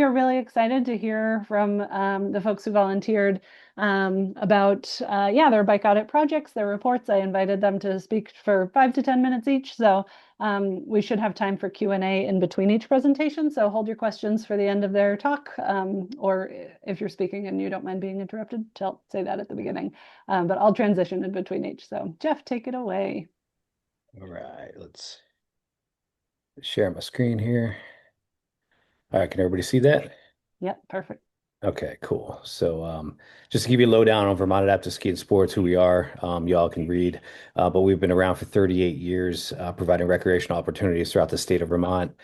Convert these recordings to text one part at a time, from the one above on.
We're really excited to hear from the folks who volunteered about their bike audit projects, their reports. I invited them to speak for 5 to 10 minutes each, so we should have time for Q&A in between each presentation. So hold your questions for the end of their talk, or if you're speaking and you don't mind being interrupted, say that at the beginning. But I'll transition in between each. So Jeff, take it away. All right, let's share my screen here. All right, can everybody see that? Yep, perfect. Okay, cool. Just to give you a lowdown on Vermont Adaptive Ski and Sports, who we are, y'all can read. But we've been around for 38 years, providing recreational opportunities throughout the state of Vermont.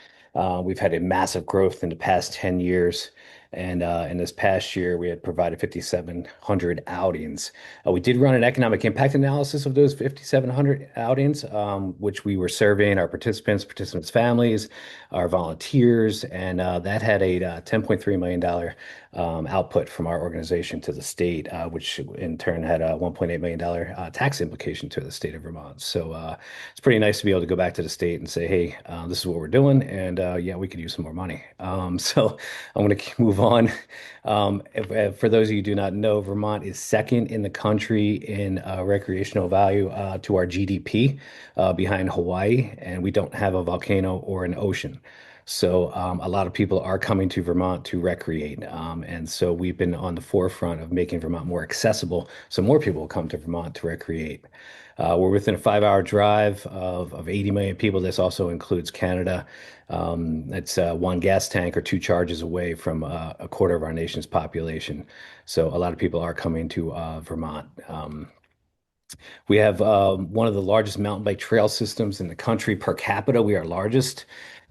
We've had a massive growth in the past 10 years. And in this past year, we had provided 5,700 outings. We did run an economic impact analysis of those 5,700 outings, which we were surveying our participants' families, our volunteers, and that had a $10.3 million output from our organization to the state, which in turn had a $1.8 million tax implication to the state of Vermont. It's pretty nice to be able to go back to the state and say, hey, this is what we're doing, and yeah, we could use some more money. I'm going to move on. For those of you who do not know, Vermont is second in the country in recreational value to our GDP, behind Hawaii, and we don't have a volcano or an ocean. A lot of people are coming to Vermont to recreate. And so we've been on the forefront of making Vermont more accessible so more people will come to Vermont to recreate. We're within a 5-hour drive of 80 million people. This also includes Canada. It's one gas tank or two charges away from a quarter of our nation's population. So a lot of people are coming to Vermont. We have one of the largest mountain bike trail systems in the country per capita. We are largest.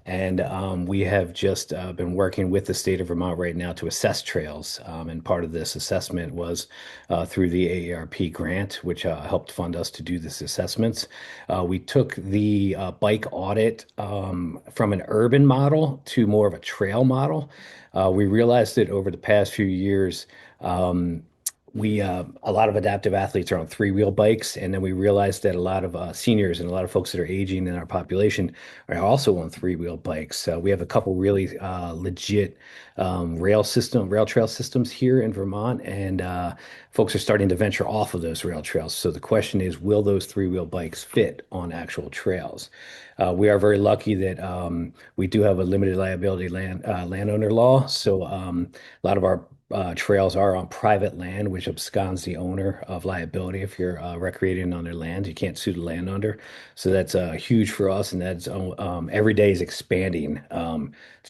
And we have just been working with the state of Vermont right now to assess trails. And part of this assessment was through the AARP grant, which helped fund us to do this assessments. We took the bike audit from an urban model to more of a trail model. We realized that over the past few years, we a lot of adaptive athletes are on three-wheel bikes, and then we realized that a lot of seniors and a lot of folks that are aging in our population are also on three-wheel bikes. So we have a couple really legit rail trail systems here in Vermont, and folks are starting to venture off of those rail trails. So the question is, will those three-wheel bikes fit on actual trails? We are very lucky that we do have a limited liability landowner law. A lot of our trails are on private land, which absconds the owner of liability. If you're recreating on their land, you can't sue the landowner. So that's huge for us, and that's every day is expanding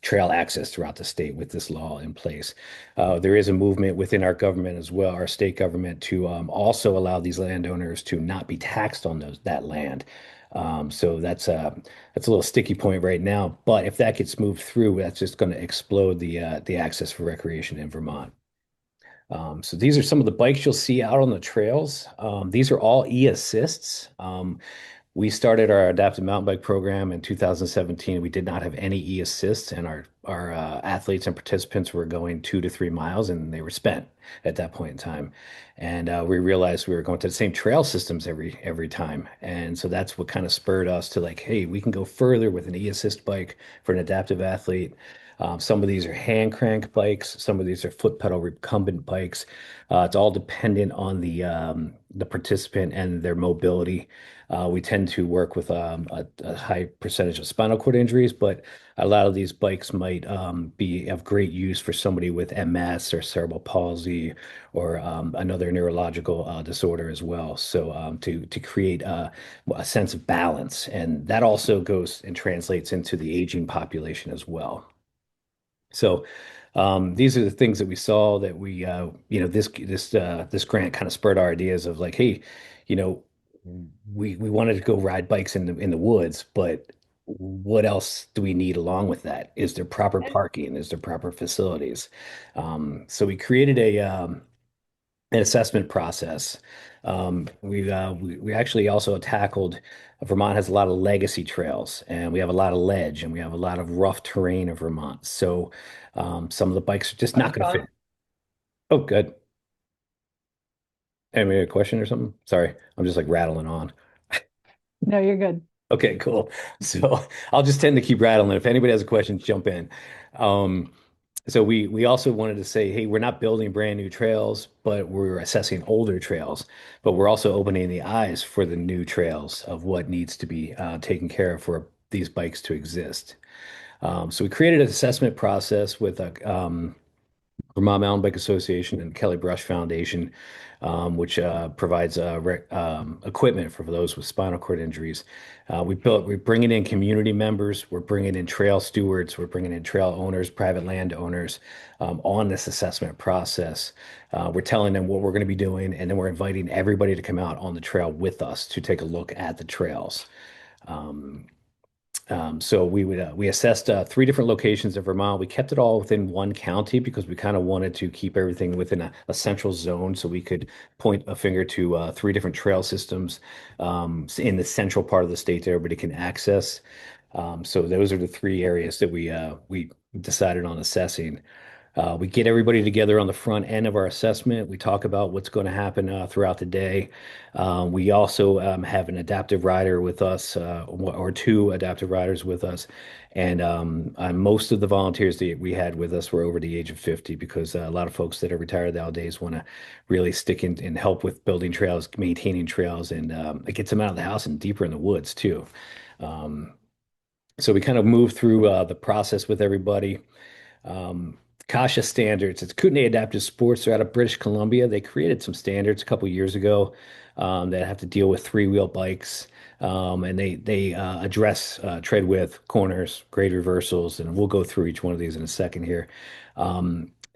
trail access throughout the state with this law in place. There is a movement within our government as well, our state government, to also allow these landowners to not be taxed on that land. That's a little sticky point right now, but if that gets moved through, that's just going to explode the access for recreation in Vermont. So these are some of the bikes you'll see out on the trails. These are all e-assists. We started our adaptive mountain bike program in 2017. We did not have any e-assists, and our athletes and participants were going 2 to 3 miles, and they were spent at that point in time. And we realized we were going to the same trail systems every time, and so that's what kind of spurred us to like, hey, we can go further with an e-assist bike for an adaptive athlete. Some of these are hand crank bikes. Some of these are foot pedal recumbent bikes. It's all dependent on the participant and their mobility. We tend to work with a high percentage of spinal cord injuries, but a lot of these bikes might be of great use for somebody with MS or cerebral palsy or another neurological disorder as well. To create a sense of balance, and that also goes and translates into the aging population as well. So these are the things that we saw that this grant kind of spurred our ideas of like, hey, you know, we wanted to go ride bikes in the woods, but what else do we need along with that? Is there proper parking? Is there proper facilities? So we created an assessment process. We actually also tackled Vermont has a lot of legacy trails, and we have a lot of ledge, and we have a lot of rough terrain in Vermont. Some of the bikes are just not going to fit. Oh, good. Any question or something? Sorry, I'm just like rattling on. No, you're good. Okay, cool. So I'll just tend to keep rattling. If anybody has a question, jump in. Um, So we also wanted to say, hey, we're not building brand new trails, but we're assessing older trails. But we're also opening the eyes for the new trails of what needs to be taken care of for these bikes to exist. So we created an assessment process with a Vermont Mountain Bike Association and Kelly Brush Foundation, which provides equipment for those with spinal cord injuries. We're bringing in community members, we're bringing in trail stewards, we're bringing in trail owners, private landowners on this assessment process. We're telling them what we're going to be doing, and then we're inviting everybody to come out on the trail with us to take a look at the trails. Um, so we assessed three different locations in Vermont. We kept it all within one county because we kind of wanted to keep everything within a central zone, so we could point a finger to three different trail systems in the central part of the state that everybody can access. So those are the three areas that we decided on assessing. We get everybody together on the front end of our assessment. We talk about what's going to happen throughout the day. We also have an adaptive rider with us, or two adaptive riders with us. And most of the volunteers that we had with us were over the age of 50 because a lot of folks that are retired nowadays want to really stick in and help with building trails, maintaining trails, and it gets them out of the house and deeper in the woods too. Um, so we kind of move through the process with everybody. Um, Kasha standards. It's Kootenai Adaptive Sports. They're out of British Columbia. They created some standards a couple years ago that have to deal with three-wheel bikes, and they address tread width, corners, grade reversals, and we'll go through each one of these in a second here.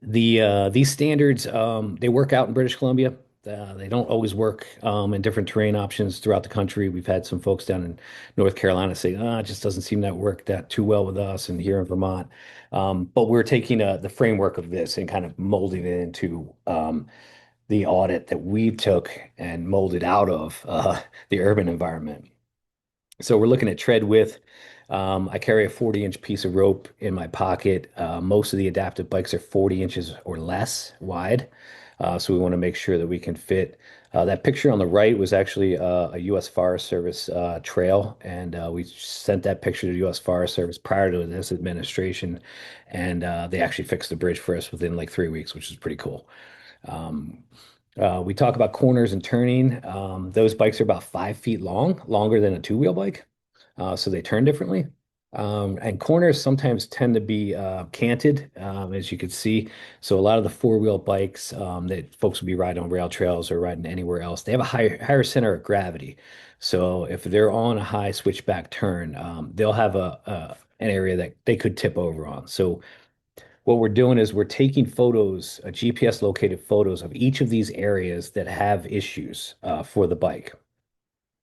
These standards they work out in British Columbia. They don't always work in different terrain options throughout the country. We've had some folks down in North Carolina say, it just doesn't seem that work that too well with us, and here in Vermont. But we're taking the framework of this and kind of molding it into the audit that we took and molded out of the urban environment. So we're looking at tread width. I carry a 40-inch piece of rope in my pocket. Most of the adaptive bikes are 40 inches or less wide. So we want to make sure that we can fit. That picture on the right was actually a U.S. Forest Service trail, and we sent that picture to the U.S. Forest Service prior to this administration, and they actually fixed the bridge for us within like 3 weeks, which is pretty cool. Um, we talk about corners and turning. Those bikes are about 5 feet long, longer than a two-wheel bike, so they turn differently. And corners sometimes tend to be canted, as you can see. So a lot of the four-wheel bikes that folks will be riding on rail trails or riding anywhere else, they have a higher center of gravity. So if they're on a high switchback turn, they'll have an area that they could tip over on. So what we're doing is we're taking photos, GPS located photos of each of these areas that have issues for the bike.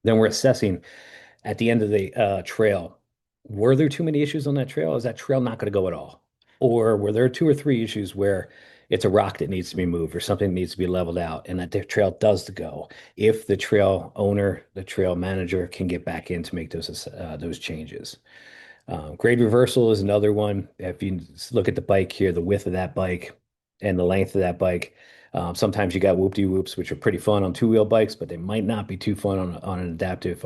Then we're assessing at the end of the trail, were there too many issues on that trail? Is that trail not going to go at all? Or were there two or three issues where it's a rock that needs to be moved or something that needs to be leveled out and that the trail does go? If the trail owner, the trail manager can get back in to make those changes. Grade reversal is another one. If you look at the bike here, the width of that bike and the length of that bike, sometimes you got whoop-de-whoops, which are pretty fun on two-wheel bikes, but they might not be too fun on an adaptive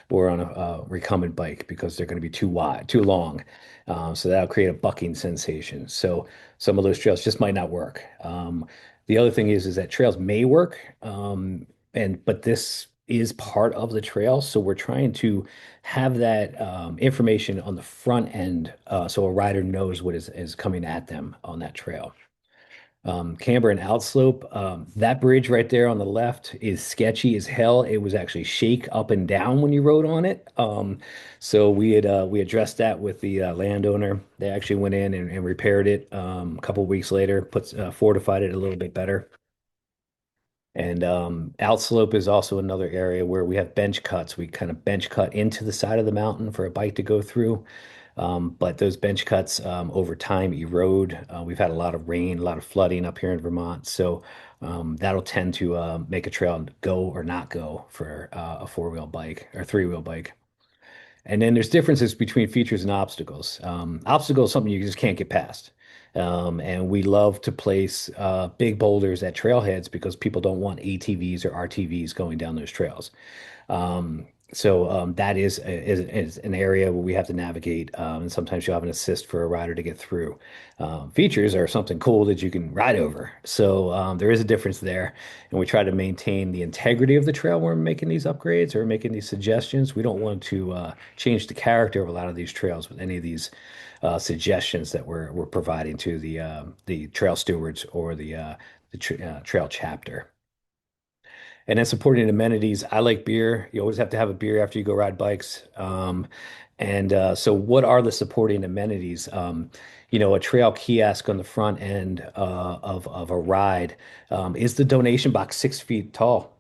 or on a recumbent bike because they're going to be too wide, too long. So that'll create a bucking sensation. So some of those trails just might not work. The other thing is that trails may work, but this is part of the trail. So we're trying to have that information on the front end so a rider knows what is coming at them on that trail. Camber and outslope. That bridge right there on the left is sketchy as hell. It was actually shake up and down when you rode on it. So we addressed that with the landowner. They actually went in and repaired it a couple weeks later, fortified it a little bit better. And outslope is also another area where we have bench cuts. We kind of bench cut into the side of the mountain for a bike to go through. But those bench cuts over time erode. We've had a lot of rain, a lot of flooding up here in Vermont. So that'll tend to make a trail go or not go for a four-wheel bike or three-wheel bike. And then there's differences between features and obstacles. Obstacle is something you just can't get past. And we love to place big boulders at trailheads because people don't want ATVs or RTVs going down those trails. So that is an area where we have to navigate, and sometimes you'll have an assist for a rider to get through. Features are something cool that you can ride over. So there is a difference there, and we try to maintain the integrity of the trail when we're making these upgrades or making these suggestions. We don't want to change the character of a lot of these trails with any of these suggestions that we're providing to the trail stewards or the trail chapter. And then supporting amenities. I like beer. You always have to have a beer after you go ride bikes. So what are the supporting amenities? A trail kiosk on the front end of a ride. Is the donation box 6 feet tall?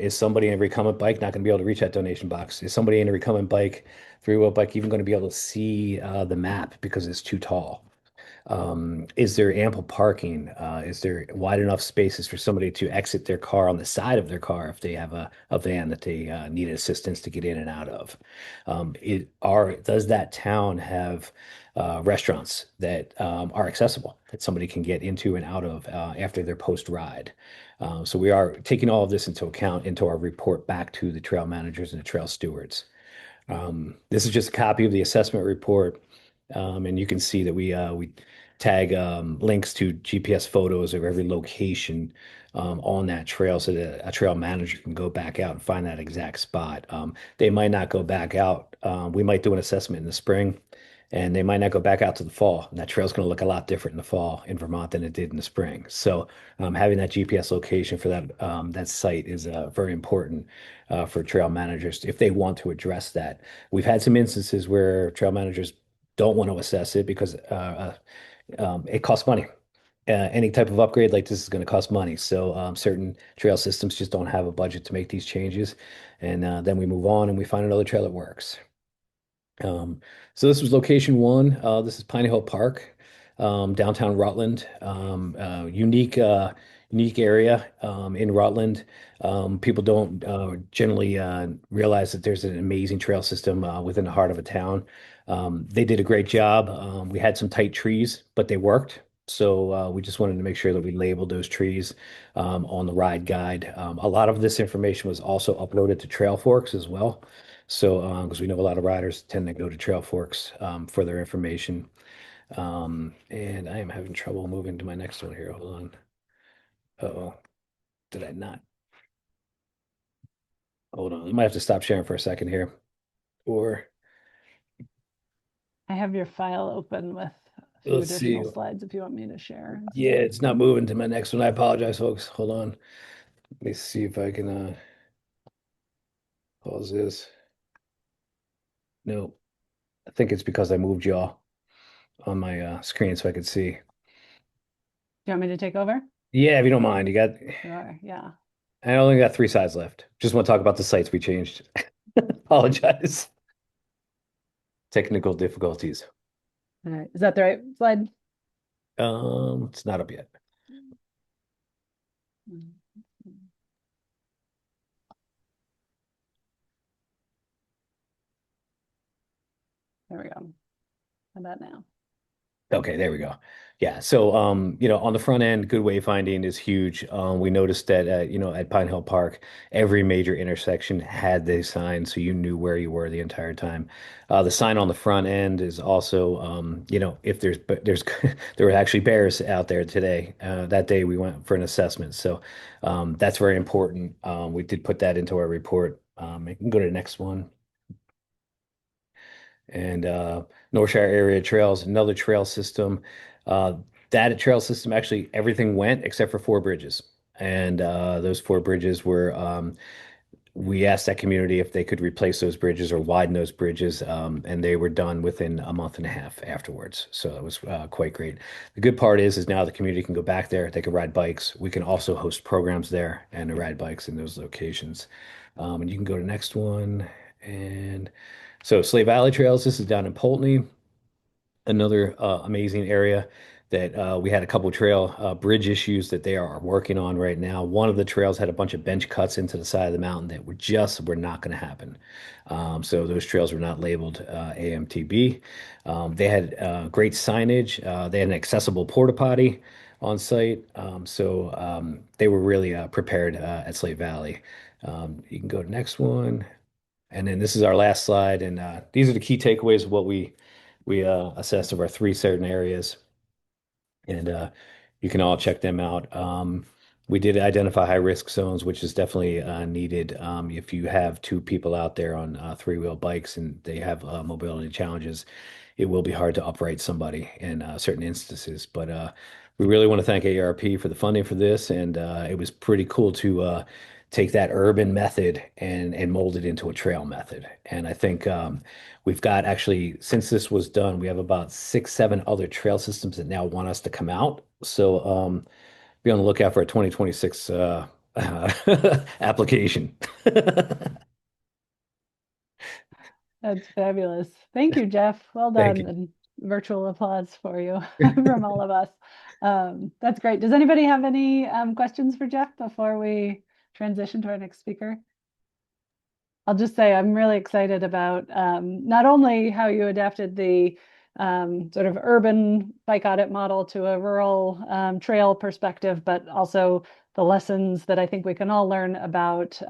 Is somebody in a recumbent bike not going to be able to reach that donation box? Is somebody in a recumbent bike, three-wheel bike, even going to be able to see the map because it's too tall? Is there ample parking? Is there wide enough spaces for somebody to exit their car on the side of their car if they have a van that they need assistance to get in and out of? Does that town have restaurants that are accessible that somebody can get into and out of after their post ride? So we are taking all of this into account into our report back to the trail managers and the trail stewards. This is just a copy of the assessment report, and you can see that we tag links to GPS photos of every location on that trail so that a trail manager can go back out and find that exact spot. They might not go back out. We might do an assessment in the spring, and they might not go back out to the fall. And that trail's going to look a lot different in the fall in Vermont than it did in the spring. So having that GPS location for that site is very important for trail managers if they want to address that. We've had some instances where trail managers don't want to assess it because it costs money. Any type of upgrade like this is going to cost money. So certain trail systems just don't have a budget to make these changes. And then we move on and we find another trail that works. So this was location one. This is Pine Hill Park, downtown Rutland. Unique area in Rutland. People don't generally realize that there's an amazing trail system within the heart of a town. They did a great job. We had some tight trees, but they worked. So we just wanted to make sure that we labeled those trees on the ride guide. A lot of this information was also uploaded to Trail Forks as well. So, because we know a lot of riders tend to go to Trail Forks for their information. And I am having trouble moving to my next one here. Hold on. Uh-oh. Did I not? Hold on. I might have to stop sharing for a second here. Or I have your file open with a few let's see. additional slides if you want me to share. Yeah, it's not moving to my next one. I apologize, folks. Hold on. Let me see if I can pause this. No, I think it's because I moved y'all on my screen so I could see. Do you want me to take over? Yeah, if you don't mind. Sure, yeah. I only got 3 slides left. Just want to talk about the sites we changed. Apologize. Technical difficulties. All right. Is that the right slide? It's not up yet. There we go. How about now? Okay, there we go. Yeah. So, on the front end, good wayfinding is huge. We noticed that, at Pine Hill Park, every major intersection had the sign, so you knew where you were the entire time. The sign on the front end is also, if there's there were actually bears out there today. That day we went for an assessment, so that's very important. We did put that into our report. You can go to the next one. And North Shire Area Trails, another trail system. Uh, that trail system, actually, everything went except for 4 bridges. And those 4 bridges we asked that community if they could replace those bridges or widen those bridges, and they were done within a month and a half afterwards. So it was quite great. The good part is now the community can go back there. They can ride bikes. We can also host programs there and ride bikes in those locations. And you can go to the next one. And so Slave Valley Trails, this is down in Poultney, another amazing area that we had a couple trail bridge issues that they are working on right now. One of the trails had a bunch of bench cuts into the side of the mountain that were not going to happen. So those trails were not labeled AMTB. They had great signage. They had an accessible porta potty on site. So they were really prepared at Slate Valley. You can go to the next one. And then this is our last slide, and these are the key takeaways of what we assessed of our three certain areas, and you can all check them out. We did identify high risk zones, which is definitely needed. If you have two people out there on three-wheel bikes and they have mobility challenges, it will be hard to upright somebody in certain instances. But we really want to thank AARP for the funding for this, and it was pretty cool to take that urban method and mold it into a trail method. And I think we've got actually, since this was done, we have about six, seven other trail systems that now want us to come out. So be on the lookout for a 2026 application. That's fabulous. Thank you, Jeff. Well Thank done. you. And virtual applause for you from all of us. That's great. Does anybody have any questions for Jeff before we transition to our next speaker? I'll just say I'm really excited about not only how you adapted the sort of urban bike audit model to a rural trail perspective, but also the lessons that I think we can all learn about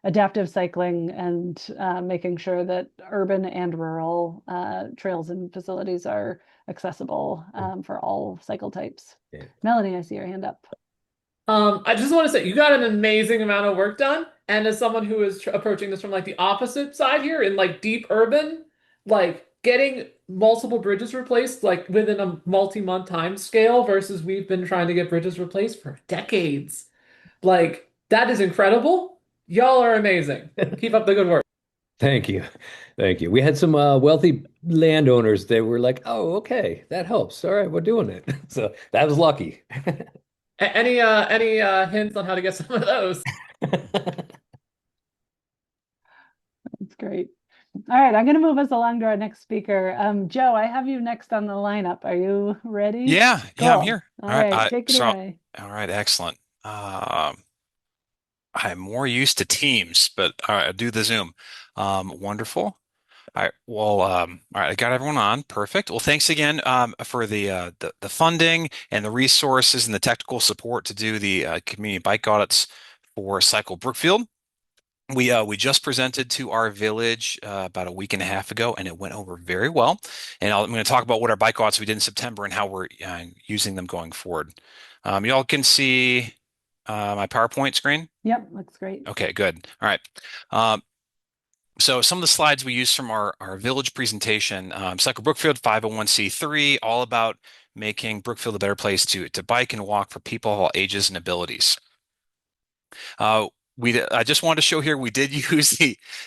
adaptive cycling and making sure that urban and rural trails and facilities are accessible for all cycle types. Yeah. Melanie, I see your hand up. I just want to say you got an amazing amount of work done. And as someone who is approaching this from like the opposite side here in like deep urban, like getting multiple bridges replaced like within a multi-month time scale versus we've been trying to get bridges replaced for decades. Like that is incredible. Y'all are amazing. Keep up the good work. Thank you. Thank you. We had some wealthy landowners. They were like, oh, okay, that helps. All right, we're doing it. So that was lucky. Any hints on how to get some of those? That's great. All right, I'm going to move us along to our next speaker. Joe, I have you next on the lineup. Are you ready? Yeah, I'm Cool. here. All All right. right, take it away. All right, excellent. I'm more used to Teams, but all right, I'll do the Zoom. Wonderful. All right. Well, all right, I got everyone on. Perfect. Well, thanks again for the funding and the resources and the technical support to do the community bike audits for Cycle Brookfield. We just presented to our village about a week and a half ago, and it went over very well. And I'm going to talk about what our bike audits we did in September and how we're using them going forward. Y'all can see my PowerPoint screen. Yep, looks great. Okay, good. All right. Um, so some of the slides we used from our village presentation, Cycle Brookfield 501c3, all about making Brookfield a better place to bike and walk for people of all ages and abilities. I just wanted to show here we did use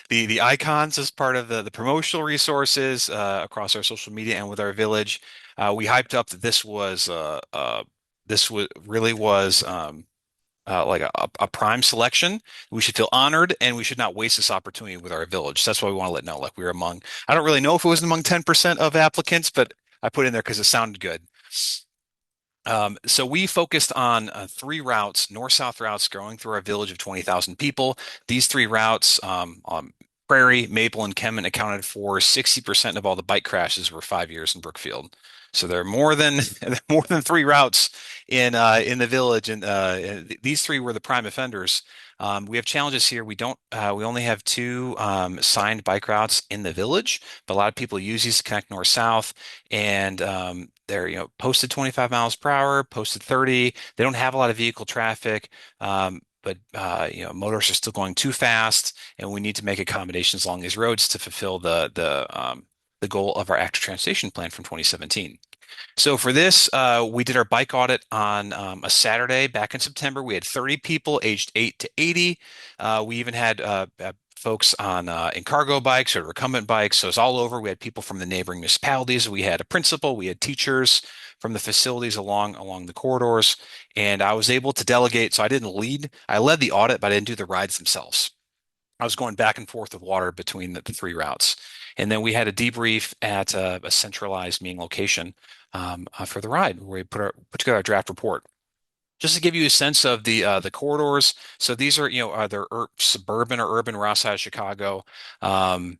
the icons as part of the promotional resources across our social media and with our village. We hyped up that this really was like a prime selection. We should feel honored and we should not waste this opportunity with our village. So that's why we want to let know like we were among. I don't really know if it was among 10% of applicants, but I put in there because it sounded good. So we focused on three routes, north-south routes going through our village of 20,000 people. These three routes, Prairie, Maple, and Kemet accounted for 60% of all the bike crashes over 5 years in Brookfield. So there are more than more than three routes in the village, and these three were the prime offenders. We have challenges here. We only have two signed bike routes in the village, but a lot of people use these to connect north-south, and they're posted 25 miles per hour, posted 30. They don't have a lot of vehicle traffic, but motorists are still going too fast, and we need to make accommodations along these roads to fulfill the goal of our active transportation plan from 2017. So for this, we did our bike audit on a Saturday back in September. We had 30 people aged 8 to 80. We even had folks on in cargo bikes or recumbent bikes. So it's all over. We had people from the neighboring municipalities. We had a principal. We had teachers from the facilities along the corridors. And I was able to delegate. So I didn't lead. I led the audit, but I didn't do the rides themselves. I was going back and forth with water between the three routes. And then we had a debrief at a centralized meeting location for the ride, where we put together a draft report. Just to give you a sense of the corridors, so these are either suburban or urban or outside of Chicago. Some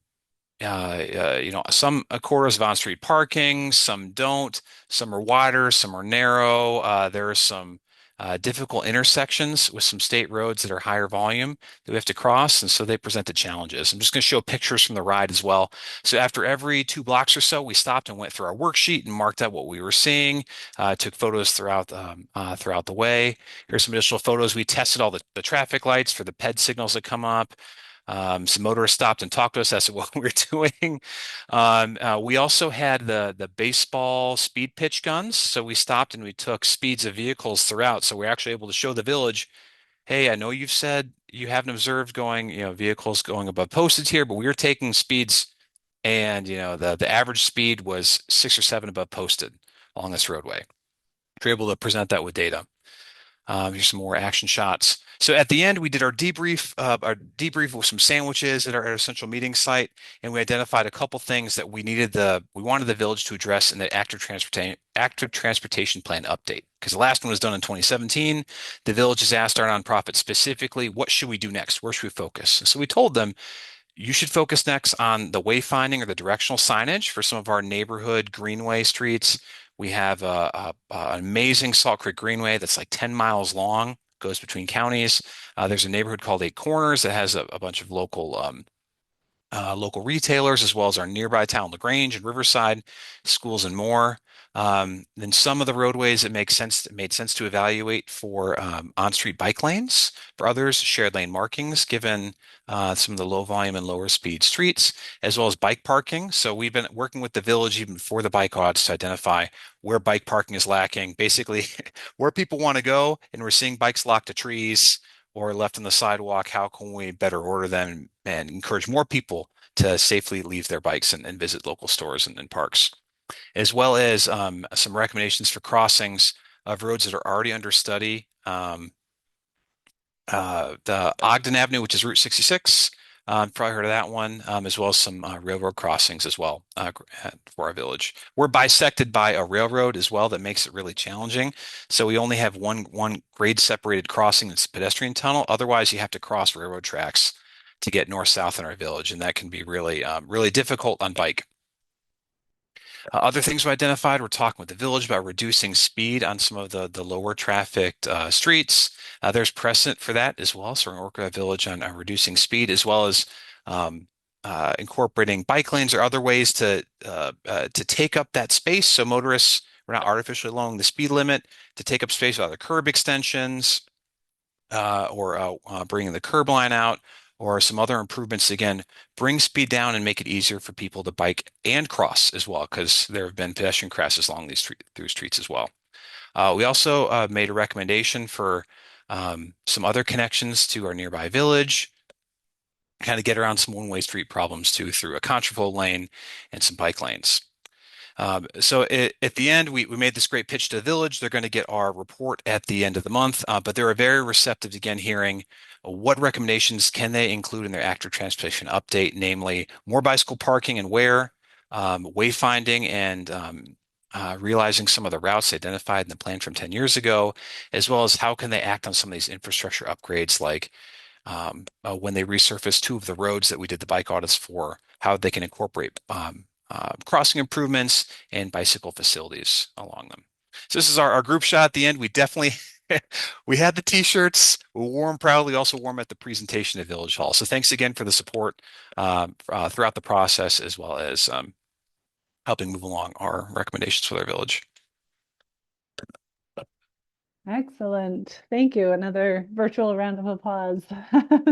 corridors have on-street parking, some don't. Some are wider, some are narrow. There are some difficult intersections with some state roads that are higher volume that we have to cross, and so they presented challenges. I'm just going to show pictures from the ride as well. So after every 2 blocks or so, we stopped and went through our worksheet and marked out what we were seeing, took photos throughout the way. Here's some additional photos. We tested all the traffic lights for the PED signals that come up. Some motorists stopped and talked to us as to what we were doing. We also had the baseball speed pitch guns. So we stopped and we took speeds of vehicles throughout. So we're actually able to show the village, hey, I know you've said you haven't observed vehicles going above posted here, but we were taking speeds and the average speed was 6 or 7 above posted along this roadway. We're able to present that with data. Here's some more action shots. So at the end, we did our debrief with some sandwiches at our central meeting site, and we identified a couple things that we wanted the village to address in the active transportation plan update. Because the last one was done in 2017, the village has asked our nonprofit specifically, what should we do next? Where should we focus? And so we told them, you should focus next on the wayfinding or the directional signage for some of our neighborhood greenway streets. We have an amazing Salt Creek Greenway that's like 10 miles long, goes between counties. There's a neighborhood called Eight Corners that has a bunch of local retailers, as well as our nearby town, LaGrange and Riverside, schools and more. Then some of the roadways it made sense to evaluate for on-street bike lanes. For others, shared lane markings, given some of the low volume and lower speed streets, as well as bike parking. So we've been working with the village even before the bike audits to identify where bike parking is lacking, basically where people want to go, and we're seeing bikes locked to trees or left on the sidewalk. How can we better order them and encourage more people to safely leave their bikes and visit local stores and parks, as well as some recommendations for crossings of roads that are already under study. The Ogden Avenue, which is Route 66, probably heard of that one, as well as some railroad crossings as well for our village. We're bisected by a railroad as well that makes it really challenging. So we only have one grade separated crossing that's a pedestrian tunnel. Otherwise, you have to cross railroad tracks to get north-south in our village, and that can be really, really difficult on bike. Other things we identified, we're talking with the village about reducing speed on some of the lower trafficked streets. There's precedent for that as well. So we're going to work with the village on reducing speed, as well as incorporating bike lanes or other ways to take up that space. So motorists, we're not artificially lowering the speed limit to take up space with other curb extensions or bringing the curb line out, or some other improvements, again, bring speed down and make it easier for people to bike and cross as well, because there have been pedestrian crashes along through streets as well. We also made a recommendation for some other connections to our nearby village, kind of get around some one-way street problems too through a contraflow lane and some bike lanes. So at the end, we made this great pitch to the village. They're going to get our report at the end of the month, but they were very receptive to, again, hearing what recommendations can they include in their active transportation update, namely more bicycle parking and where, wayfinding and realizing some of the routes identified in the plan from 10 years ago, as well as how can they act on some of these infrastructure upgrades, like when they resurface 2 of the roads that we did the bike audits for, how they can incorporate crossing improvements and bicycle facilities along them. So this is our group shot at the end. We definitely we had the t-shirts. We wore them proudly. Also wore them at the presentation at Village Hall. So thanks again for the support throughout the process, as well as helping move along our recommendations for their village. Excellent. Thank you. Another virtual round of applause.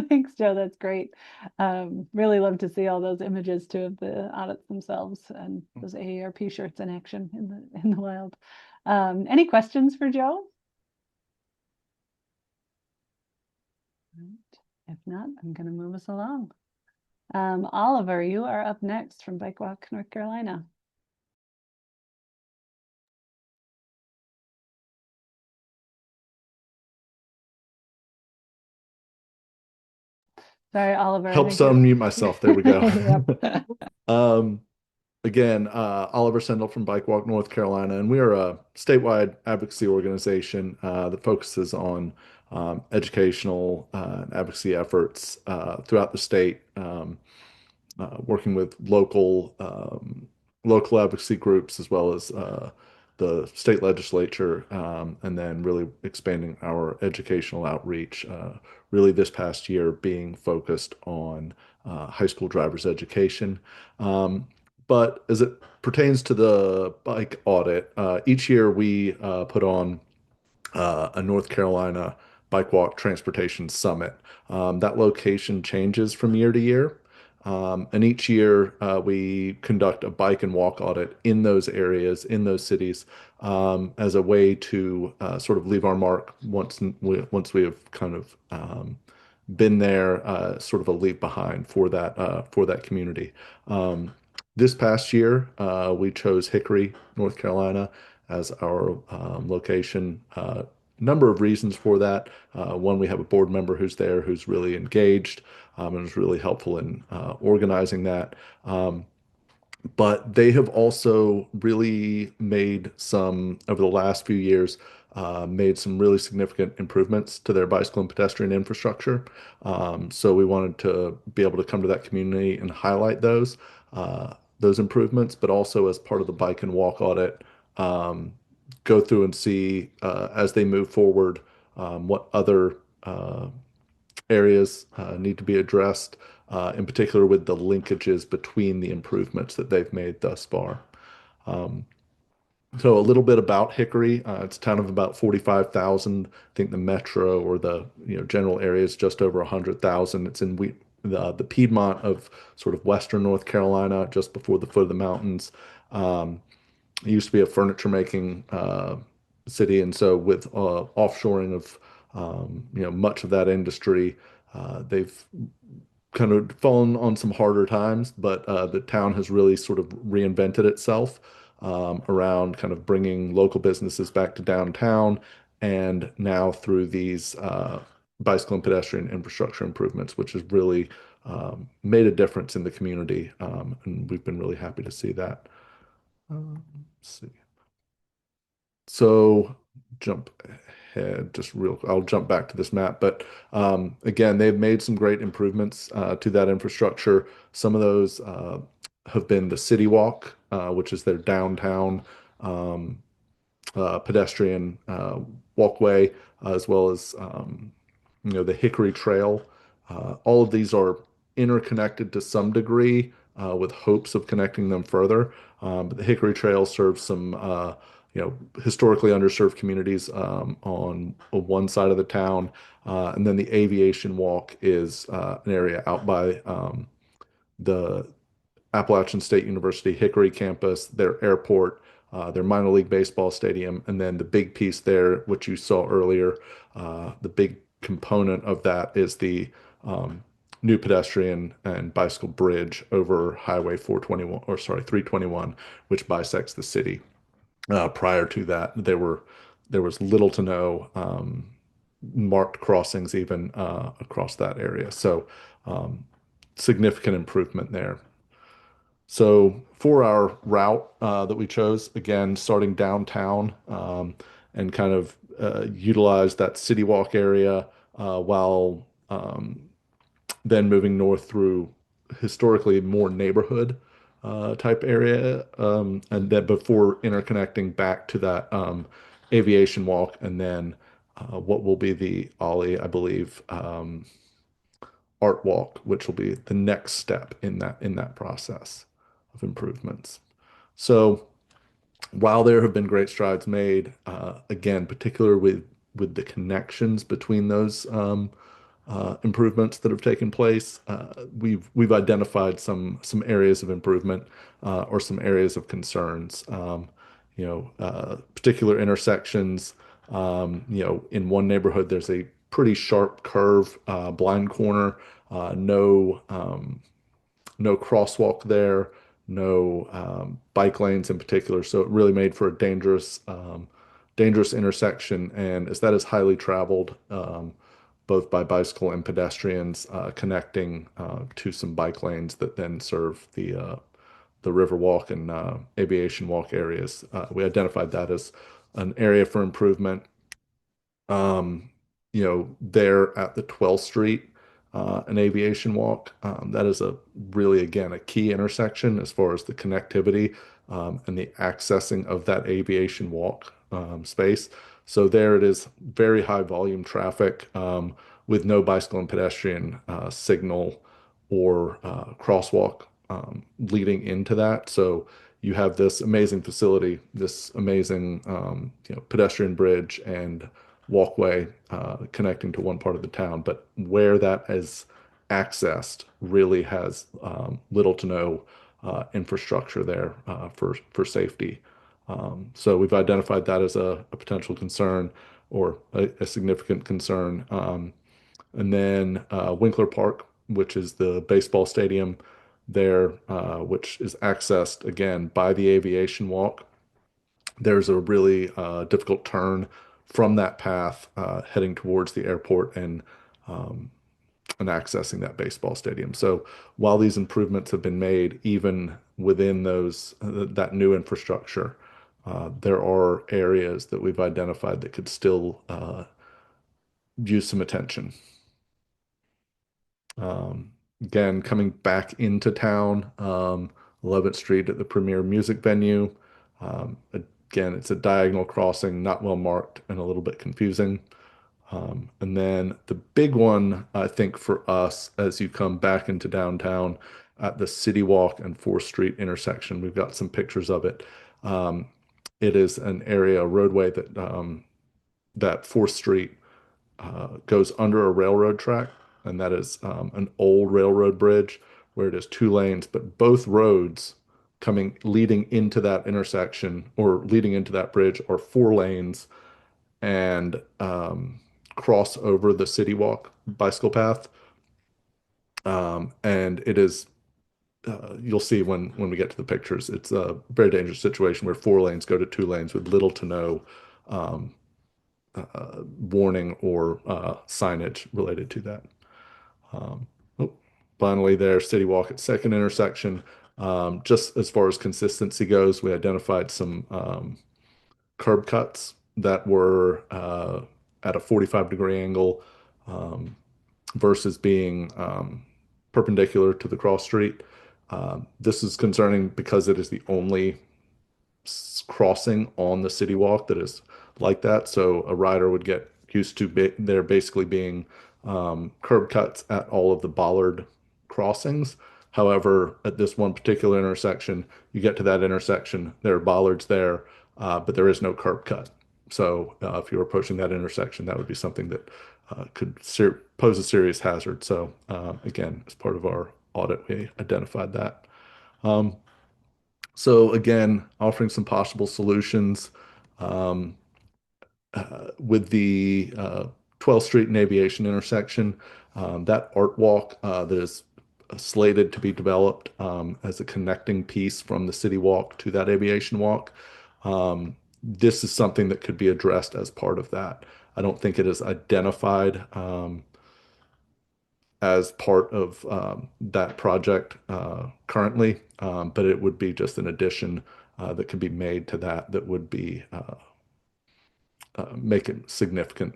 Thanks, Joe. That's great. Really love to see all those images too of the audits themselves and those AARP shirts in action in the wild. Any questions for Joe? If not, I'm going to move us along. Oliver, you are up next from Bike Walk, North Carolina. Sorry, Oliver. Helps to unmute myself. There we go. Again, Oliver Sendall from Bike Walk, North Carolina, and we are a statewide advocacy organization that focuses on educational and advocacy efforts throughout the state, working with local advocacy groups as well as the state legislature, and then really expanding our educational outreach. Really, this past year being focused on high school driver's education. But as it pertains to the bike audit, each year we put on a North Carolina Bike Walk Transportation Summit. That location changes from year to year. And each year we conduct a bike and walk audit in those areas, in those cities, as a way to sort of leave our mark once we have kind of been there, sort of a leave behind for that community. This past year, we chose Hickory, North Carolina, as our location. Number of reasons for that. One, we have a board member who's there who's really engaged and is really helpful in organizing that. But they have also really made some, over the last few years, made some really significant improvements to their bicycle and pedestrian infrastructure. So we wanted to be able to come to that community and highlight those improvements, but also as part of the bike and walk audit, go through and see as they move forward what other areas need to be addressed, in particular with the linkages between the improvements that they've made thus far. So a little bit about Hickory. It's a town of about 45,000. I think the metro or the general area is just over 100,000. It's in the Piedmont of sort of western North Carolina, just before the foot of the mountains. It used to be a furniture making city, and so with offshoring of much of that industry, they've kind of fallen on some harder times, but the town has really sort of reinvented itself around kind of bringing local businesses back to downtown, and now through these bicycle and pedestrian infrastructure improvements, which has really made a difference in the community, and we've been really happy to see that. Let's see. So jump ahead I'll jump back to this map, but again, they've made some great improvements to that infrastructure. Some of those have been the City Walk, which is their downtown pedestrian walkway, as well as the Hickory Trail. All of these are interconnected to some degree, with hopes of connecting them further. But the Hickory Trail serves some historically underserved communities on one side of the town. And then the Aviation Walk is an area out by the Appalachian State University Hickory campus, their airport, their minor league baseball stadium, and then the big piece there, which you saw earlier, the big component of that is the new pedestrian and bicycle bridge over Highway 421, or sorry, 321, which bisects the city. Prior to that, there was little to no marked crossings even across that area. So significant improvement there. So for our route that we chose, again, starting downtown, and kind of utilize that City Walk area while then moving north through historically more neighborhood type area, and then before interconnecting back to that Aviation Walk, and then what will be the Ollie, I believe, Art Walk, which will be the next step in that process of improvements. So while there have been great strides made, again, particularly with the connections between those improvements that have taken place, we've identified some areas of improvement or some areas of concerns. Particular intersections. In one neighborhood, there's a pretty sharp curve, blind corner, no crosswalk there, no bike lanes in particular. So it really made for a dangerous intersection. And as that is highly traveled, both by bicycle and pedestrians, connecting to some bike lanes that then serve the Riverwalk and Aviation Walk areas. We identified that as an area for improvement. There at the 12th Street and Aviation Walk, that is really, again, a key intersection as far as the connectivity and the accessing of that aviation walk space. So there it is, very high volume traffic with no bicycle and pedestrian signal or crosswalk leading into that. So you have this amazing facility, this amazing pedestrian bridge and walkway connecting to one part of the town, but where that is accessed really has little to no infrastructure there for safety. So we've identified that as a potential concern or a significant concern. And then Winkler Park, which is the baseball stadium there, which is accessed again by the aviation walk. There's a really difficult turn from that path heading towards the airport and accessing that baseball stadium. So while these improvements have been made, even within those that new infrastructure, there are areas that we've identified that could still use some attention. Again, coming back into town, 11th Street at the Premier Music Venue. Again, it's a diagonal crossing, not well marked and a little bit confusing. And then the big one, I think, for us as you come back into downtown at the City Walk and 4th Street intersection, we've got some pictures of it. It is an area, a roadway that 4th Street goes under a railroad track, and that is an old railroad bridge where it is 2 lanes, but both roads leading into that intersection or leading into that bridge are 4 lanes and cross over the City Walk bicycle path. And it is, you'll see when we get to the pictures, it's a very dangerous situation where 4 lanes go to 2 lanes with little to no warning or signage related to that. Finally, there, City Walk at 2nd intersection. Just as far as consistency goes, we identified some curb cuts that were at a 45-degree angle versus being perpendicular to the cross street. This is concerning because it is the only crossing on the City Walk that is like that. So a rider would get used to there basically being curb cuts at all of the bollard crossings. However, at this one particular intersection, you get to that intersection, there are bollards there, but there is no curb cut. So if you're approaching that intersection, that would be something that could pose a serious hazard. So again, as part of our audit, we identified that. So again, offering some possible solutions with the 12th Street and Aviation intersection, that art walk that is slated to be developed as a connecting piece from the City Walk to that Aviation Walk. This is something that could be addressed as part of that. I don't think it is identified as part of that project currently, but it would be just an addition that could be made to that would be make it significant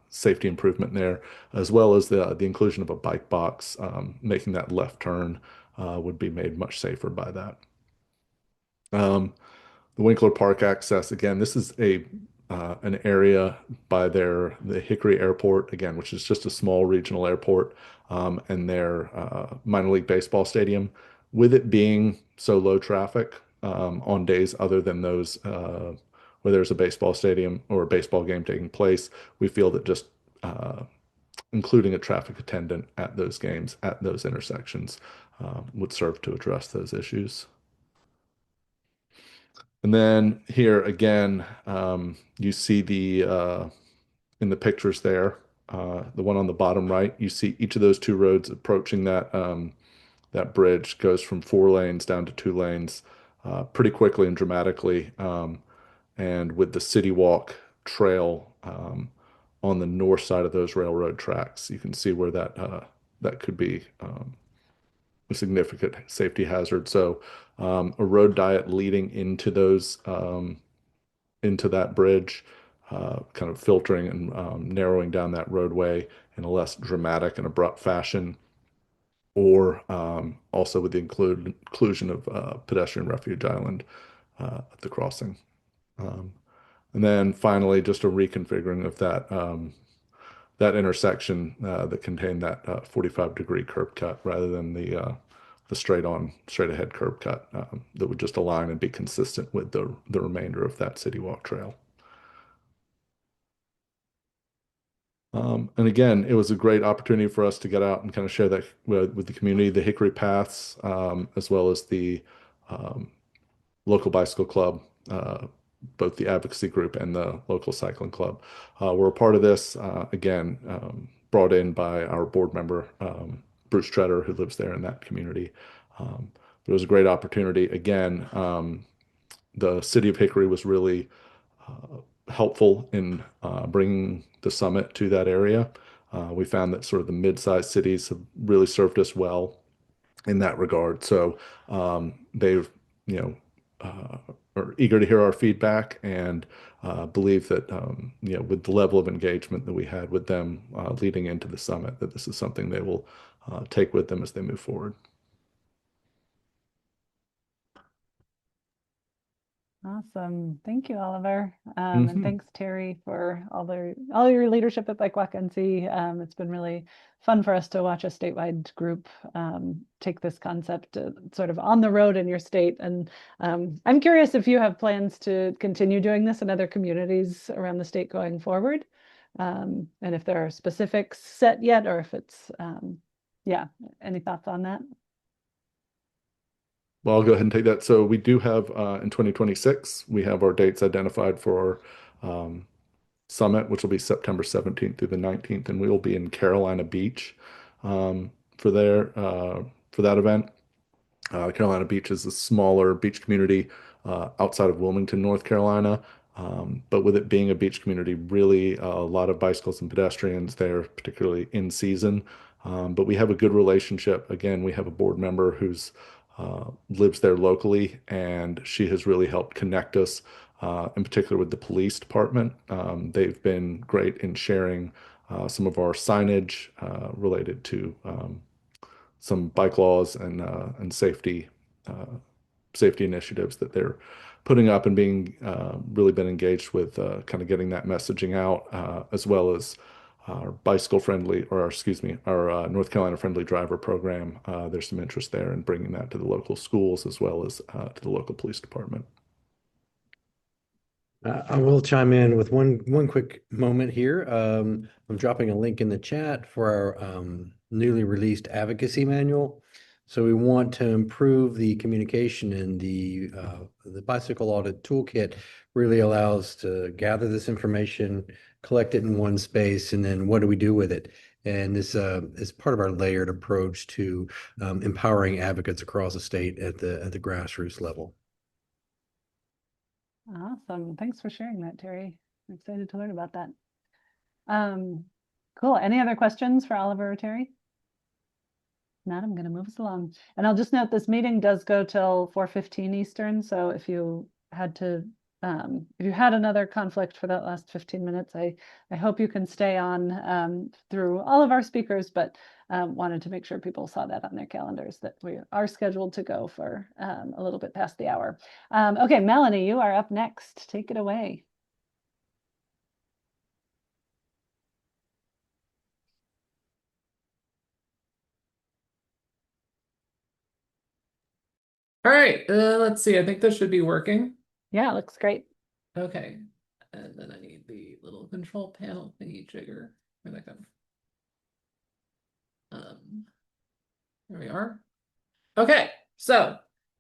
safety improvement there, as well as the inclusion of a bike box, making that left turn would be made much safer by that. The Winkler Park access, again, this is an area by the Hickory Airport, again, which is just a small regional airport, and their minor league baseball stadium. With it being so low traffic on days other than those where there's a baseball stadium or a baseball game taking place, we feel that just including a traffic attendant at those games, at those intersections, would serve to address those issues. And then here again, you see in the pictures there, the one on the bottom right, you see each of those 2 roads approaching that bridge goes from 4 lanes down to 2 lanes pretty quickly and dramatically. And with the City Walk trail on the north side of those railroad tracks, you can see where that could be a significant safety hazard. So a road diet leading into those into that bridge, kind of filtering and narrowing down that roadway in a less dramatic and abrupt fashion, or also with the inclusion of pedestrian refuge island at the crossing. And then finally, just a reconfiguring of that intersection that contained that 45-degree curb cut rather than the straight ahead curb cut that would just align and be consistent with the remainder of that city walk trail. And again, it was a great opportunity for us to get out and kind of share that with the community, the Hickory Paths, as well as the local bicycle club, both the advocacy group and the local cycling club. We're a part of this, again, brought in by our board member, Bruce Treader, who lives there in that community. It was a great opportunity. Again, the city of Hickory was really helpful in bringing the summit to that area. We found that sort of the mid-sized cities have really served us well in that regard. So they've, are eager to hear our feedback and believe that, with the level of engagement that we had with them leading into the summit, that this is something they will take with them as they move forward. Awesome. Thank you, Oliver. And thanks, Terry, for all your leadership at BikeWalkNC. It's been really fun for us to watch a statewide group take this concept sort of on the road in your state. And I'm curious if you have plans to continue doing this in other communities around the state going forward. And if there are specifics set yet, or if it's, any thoughts on that? Well, I'll go ahead and take that. So we do have in 2026, we have our dates identified for our summit, which will be September 17th through the 19th, and we will be in Carolina Beach for that event. Carolina Beach is a smaller beach community outside of Wilmington, North Carolina. But with it being a beach community, really a lot of bicycles and pedestrians there, particularly in season. But we have a good relationship. Again, we have a board member who's lives there locally, and she has really helped connect us, in particular with the police department. They've been great in sharing some of our signage related to some bike laws and safety initiatives that they're putting up and being really been engaged with kind of getting that messaging out, as well as our our North Carolina friendly driver program. There's some interest there in bringing that to the local schools as well as to the local police department. I will chime in with one quick moment here. I'm dropping a link in the chat for our newly released advocacy manual. So we want to improve the communication, and the bicycle audit toolkit really allows to gather this information, collect it in one space, and then what do we do with it? And this is part of our layered approach to empowering advocates across the state at the grassroots level. Awesome. Thanks for sharing that, Terry. I'm excited to learn about that. Cool. Any other questions for Oliver or Terry? Not, I'm going to move us along. And I'll just note this meeting does go till 4:15 Eastern. So if you had another conflict for that last 15 minutes, I hope you can stay on through all of our speakers, but wanted to make sure people saw that on their calendars, that we are scheduled to go for a little bit past the hour. Okay, Melanie, you are up next. Take it away. All right, let's see. I think this should be working. Yeah, looks great. Okay, and then I need the little control panel thingy jigger. Where'd that go? There we are. Okay, so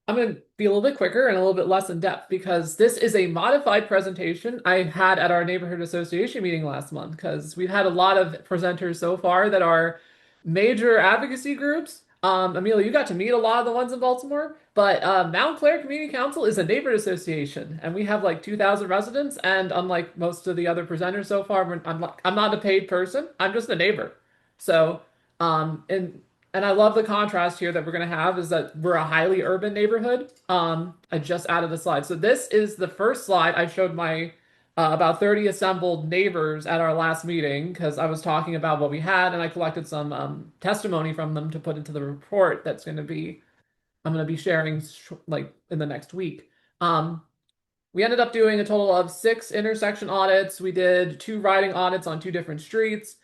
I'm going to be a little bit quicker and a little bit less in depth, because this is a modified presentation I had at our neighborhood association meeting last month, because we've had a lot of presenters so far that are major advocacy groups. Amelia, you got to meet a lot of the ones in Baltimore, but Mount Clare Community Council is a neighborhood association, and we have like 2,000 residents. And unlike most of the other presenters so far, I'm not a paid person. I'm just a neighbor. So, and I love the contrast here that we're going to have is that we're a highly urban neighborhood. I just added a slide. So this is the first slide. I showed my about 30 assembled neighbors at our last meeting, because I was talking about what we had, and I collected some testimony from them to put into the report I'm going to be sharing like in the next week. We ended up doing a total of 6 intersection audits. We did 2 riding audits on 2 different streets.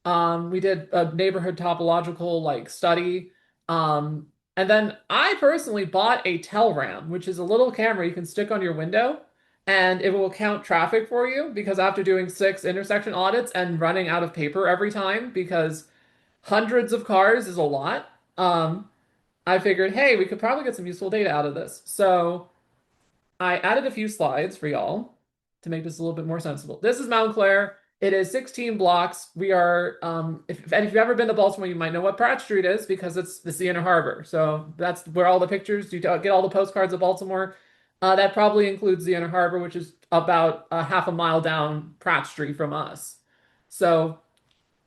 We did a neighborhood topological like study. And then I personally bought a Telram, which is a little camera you can stick on your window, and it will count traffic for you because after doing 6 intersection audits and running out of paper every time because hundreds of cars is a lot, I figured, hey, we could probably get some useful data out of this. So I added a few slides for y'all to make this a little bit more sensible. This is Mount Clare. It is 16 blocks. We are, if you've ever been to Baltimore, you might know what Pratt Street is because it's the Inner Harbor. So that's where all the pictures, you get all the postcards of Baltimore. That probably includes the Inner Harbor, which is about half a mile down Pratt Street from us. So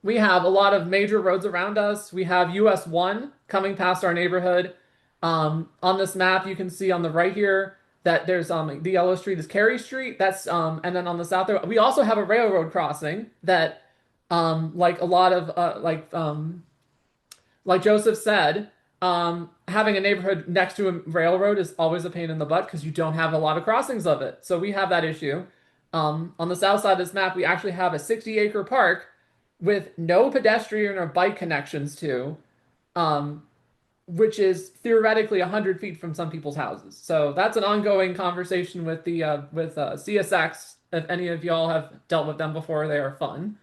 we have a lot of major roads around us. We have US 1 coming past our neighborhood. On this map, you can see on the right here that there's the yellow street is Carey Street. That's and then on the south there, we also have a railroad crossing that like a lot of like Joseph said, having a neighborhood next to a railroad is always a pain in the butt because you don't have a lot of crossings of it. So we have that issue. On the south side of this map, we actually have a 60-acre park with no pedestrian or bike connections to, which is theoretically 100 feet from some people's houses. So that's an ongoing conversation with the CSX. If any of y'all have dealt with them before, they are fun.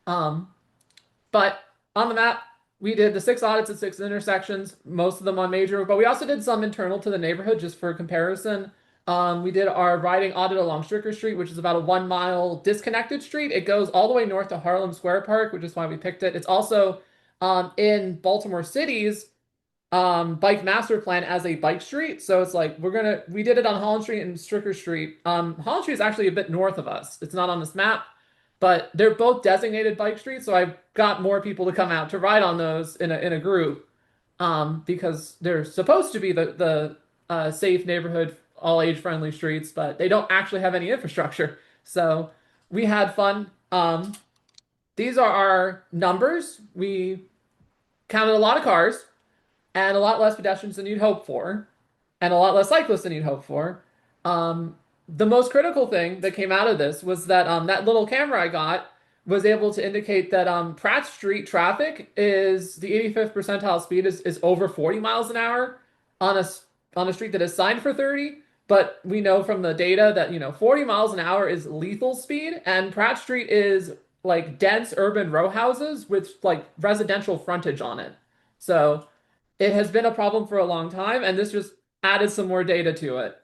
But on the map, we did the 6 audits at 6 intersections, most of them on major, but we also did some internal to the neighborhood just for comparison. We did our riding audit along Stricker Street, which is about a 1-mile disconnected street. It goes all the way north to Harlem Square Park, which is why we picked it. It's also in Baltimore City's bike master plan as a bike street. So it's like we did it on Holland Street and Stricker Street. Holland Street is actually a bit north of us. It's not on this map, but they're both designated bike streets. So I got more people to come out to ride on those in a group because they're supposed to be the safe neighborhood, all age friendly streets, but they don't actually have any infrastructure. So we had fun. These are our numbers. We counted a lot of cars and a lot less pedestrians than you'd hope for, and a lot less cyclists than you'd hope for. The most critical thing that came out of this was that that little camera I got was able to indicate that Pratt Street traffic is the 85th percentile speed is over 40 miles an hour on a street that is signed for 30. But we know from the data that 40 miles an hour is lethal speed, and Pratt Street is like dense urban row houses with like residential frontage on it. So it has been a problem for a long time, and this just added some more data to it.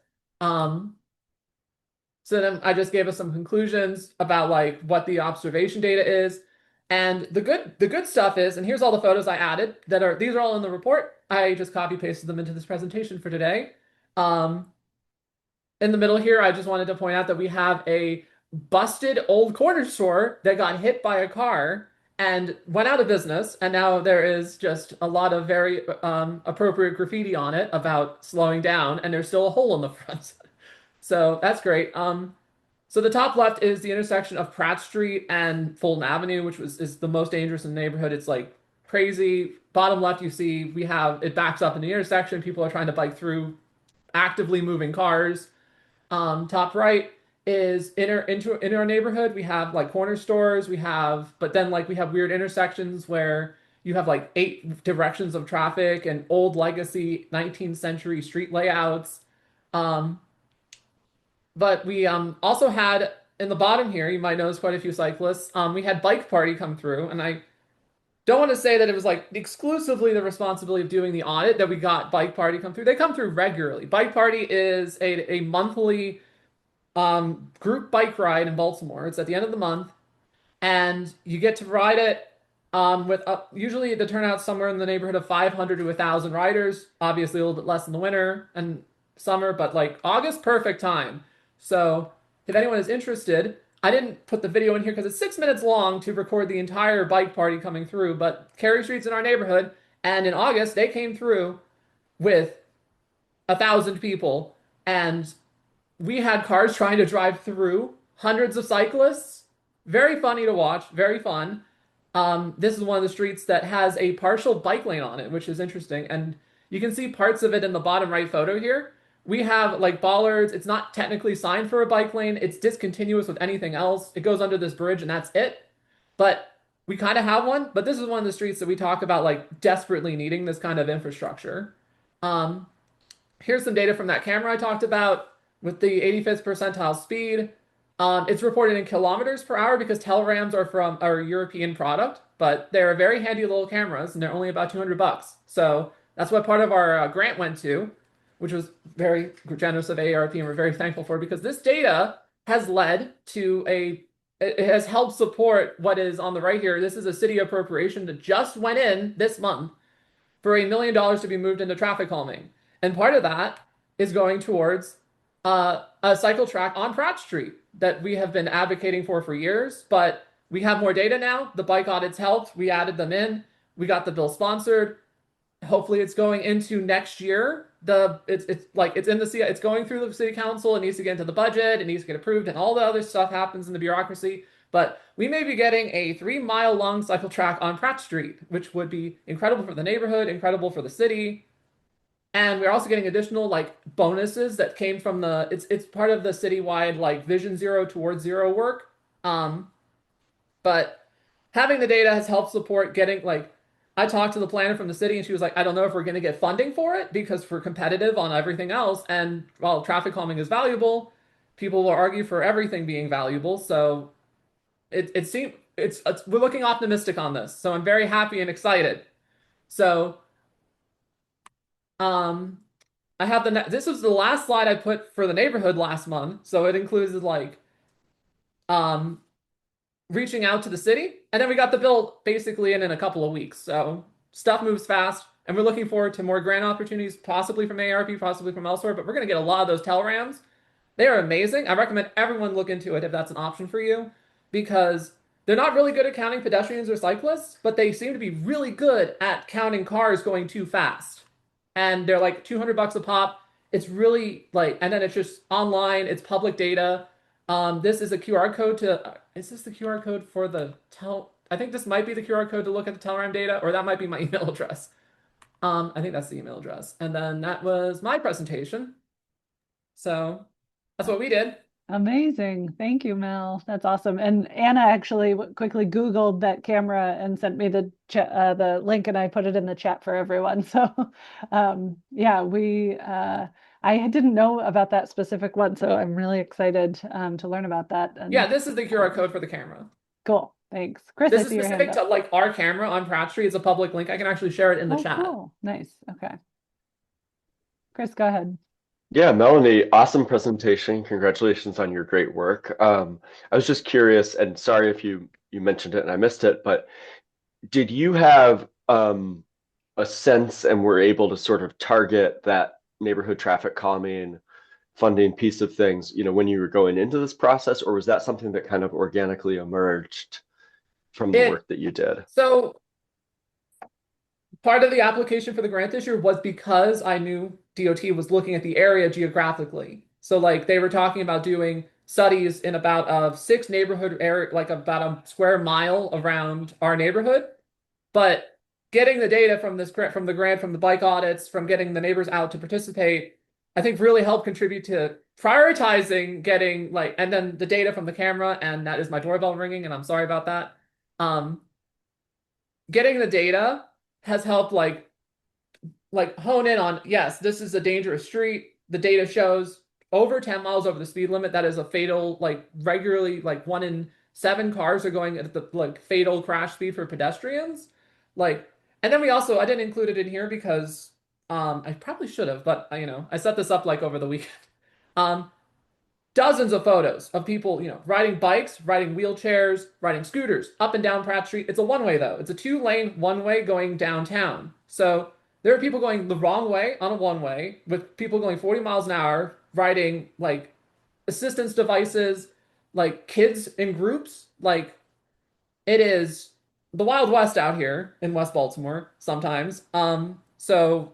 So then I just gave us some conclusions about like what the observation data is. And the good stuff is, and here's all the photos I added these are all in the report. I just copy pasted them into this presentation for today. In the middle here, I just wanted to point out that we have a busted old corner store that got hit by a car and went out of business. And now there is just a lot of very appropriate graffiti on it about slowing down, and there's still a hole in the front. So that's great. So the top left is the intersection of Pratt Street and Fulton Avenue, which is the most dangerous in the neighborhood. It's like crazy. Bottom left, you see it backs up in the intersection. People are trying to bike through actively moving cars. Top right is in our neighborhood. We have like corner stores. But then like we have weird intersections where you have like 8 directions of traffic and old legacy 19th century street layouts. But we also had in the bottom here, you might notice quite a few cyclists. We had Bike Party come through, and I don't want to say that it was like exclusively the responsibility of doing the audit that we got Bike Party come through. They come through regularly. Bike Party is a monthly group bike ride in Baltimore. It's at the end of the month, and you get to ride it with usually the turnout's somewhere in the neighborhood of 500 to 1,000 riders. Obviously, a little bit less in the winter and summer, but like August, perfect time. So if anyone is interested, I didn't put the video in here because it's 6 minutes long to record the entire bike party coming through, but Carey Street's in our neighborhood, and in August, they came through with 1,000 people, and we had cars trying to drive through, hundreds of cyclists. Very funny to watch, very fun. This is one of the streets that has a partial bike lane on it, which is interesting, and you can see parts of it in the bottom right photo here, we have like bollards. It's not technically signed for a bike lane. It's discontinuous with anything else. It goes under this bridge and that's it. But we kind of have one. But this is one of the streets that we talk about like desperately needing this kind of infrastructure. Um, Here's some data from that camera I talked about with the 85th percentile speed. It's reported in kilometers per hour because Telerams are from our European product, but they're very handy little cameras and they're only about $200. So that's what part of our grant went to, which was very generous of AARP, and we're very thankful for it because this data has led to it has helped support what is on the right here. This is a city appropriation that just went in this month for $1 million to be moved into traffic calming. And part of that is going towards a cycle track on Pratt Street that we have been advocating for years, but we have more data now. The bike audits helped. We added them in. We got the bill sponsored. Hopefully it's going into next year. It's going through the city council. It needs to get into the budget. It needs to get approved, and all the other stuff happens in the bureaucracy. But we may be getting a 3-mile long cycle track on Pratt Street, which would be incredible for the neighborhood, incredible for the city. And we're also getting additional like bonuses that came from it's part of the citywide like Vision Zero towards Zero work. But having the data has helped support getting like, I talked to the planner from the city and she was like, I don't know if we're going to get funding for it because we're competitive on everything else. And while traffic calming is valuable, people will argue for everything being valuable. So it seems we're looking optimistic on this. So I'm very happy and excited. So I have this was the last slide I put for the neighborhood last month. So it includes like reaching out to the city, and then we got the bill basically in a couple of weeks. So stuff moves fast, and we're looking forward to more grant opportunities, possibly from AARP, possibly from elsewhere, but we're going to get a lot of those Telerams. They are amazing. I recommend everyone look into it if that's an option for you, because they're not really good at counting pedestrians or cyclists, but they seem to be really good at counting cars going too fast. And they're like $200 a pop. It's really like, and then it's just online. It's public data. This is a QR code is this the QR code for I think this might be the QR code to look at the Telegram data, or that might be my email address. I think that's the email address. And then that was my presentation. So that's what we did. Amazing. Thank you, Mel. That's awesome. And Anna actually quickly Googled that camera and sent me the link, and I put it in the chat for everyone. So yeah, I didn't know about that specific one, so I'm really excited to learn about that. And yeah, this is the QR code for the camera. Cool. Thanks. Chris, this is specific to like our camera on Pratt Street. It's a public link. I can actually share it in the chat. Cool. Nice. Okay. Chris, go ahead. Yeah, Melanie, awesome presentation. Congratulations on your great work. I was just curious, and sorry if you mentioned it and I missed it, but did you have a sense and were able to sort of target that neighborhood traffic calming funding piece of things, when you were going into this process, or was that something that kind of organically emerged from the work that you did? So part of the application for the grant this year was because I knew DOT was looking at the area geographically. So like they were talking about doing studies in about 6 neighborhood area, like about a square mile around our neighborhood. But getting the data from the grant, from the bike audits, from getting the neighbors out to participate, I think really helped contribute to prioritizing getting and then the data from the camera, and that is my doorbell ringing, and I'm sorry about that. Getting the data has helped like hone in on, yes, this is a dangerous street. The data shows over 10 miles over the speed limit. That is a fatal, regularly, 1 in 7 cars are going at the fatal crash speed for pedestrians. And then we also, I didn't include it in here because I probably should have, but I set this up over the weekend. Dozens of photos of people, riding bikes, riding wheelchairs, riding scooters up and down Pratt Street. It's a one-way though. It's a 2-lane one-way going downtown. So there are people going the wrong way on a one-way, with people going 40 miles an hour, riding assistance devices, kids in groups. It is the Wild West out here in West Baltimore sometimes. So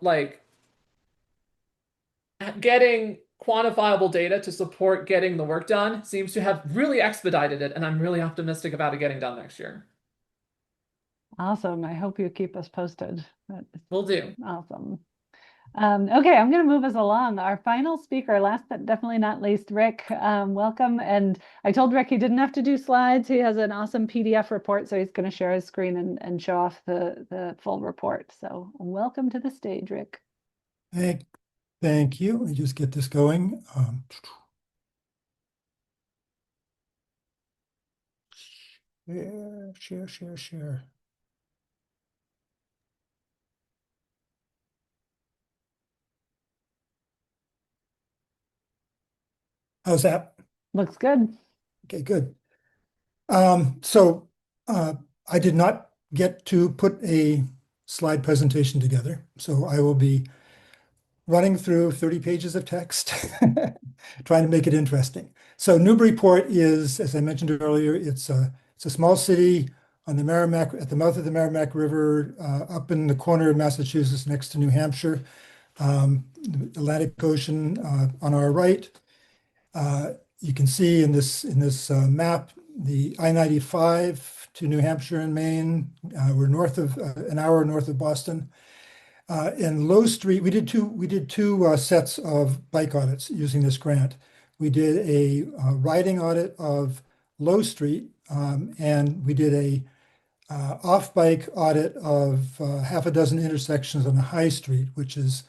getting quantifiable data to support getting the work done seems to have really expedited it, and I'm really optimistic about it getting done next year. Awesome. I hope you keep us posted. Will do. Awesome. Okay, I'm going to move us along. Our final speaker, last but definitely not least, Rick, welcome. And I told Rick he didn't have to do slides. He has an awesome PDF report, so he's going to share his screen and show off the full report. So welcome to the stage, Rick. Thank you. Let me just get this going. Share. How's that? Looks good. Okay, good. I did not get to put a slide presentation together, so I will be running through 30 pages of text, trying to make it interesting. So Newburyport is, as I mentioned earlier, it's a small city on the Merrimack, at the mouth of the Merrimack River, up in the corner of Massachusetts, next to New Hampshire, the Atlantic Ocean on our right. You can see in this map the I-95 to New Hampshire and Maine. We're north of an hour north of Boston. In Low Street, we did two sets of bike audits using this grant. We did a riding audit of Low Street, and we did a off-bike audit of half a dozen intersections on the High Street, which is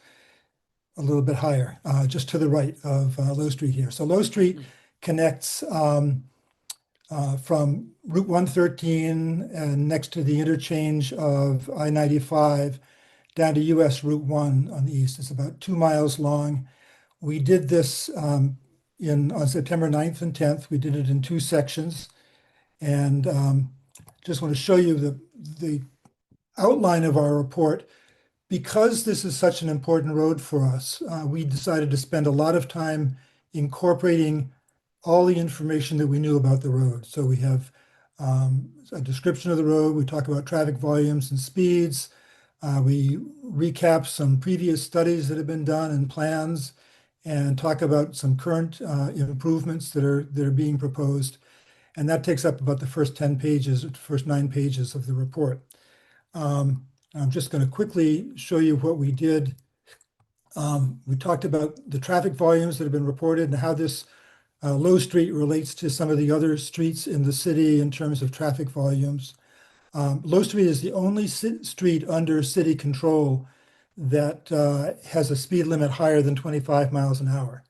a little bit higher, just to the right of Low Street here. So Low Street connects from Route 113 and next to the interchange of I-95 down to US Route 1 on the east. It's about 2 miles long. We did this on September 9th and 10th. We did it in 2 sections. And just want to show you the outline of our report. Because this is such an important road for us, we decided to spend a lot of time incorporating all the information that we knew about the road. So we have a description of the road. We talk about traffic volumes and speeds. We recap some previous studies that have been done and plans, and talk about some current improvements that are being proposed. And that takes up about the first 10 pages, the first 9 pages of the report. I'm just going to quickly show you what we did. We talked about the traffic volumes that have been reported and how this Low Street relates to some of the other streets in the city in terms of traffic volumes. Low Street is the only street under city control that has a speed limit higher than 25 miles an hour.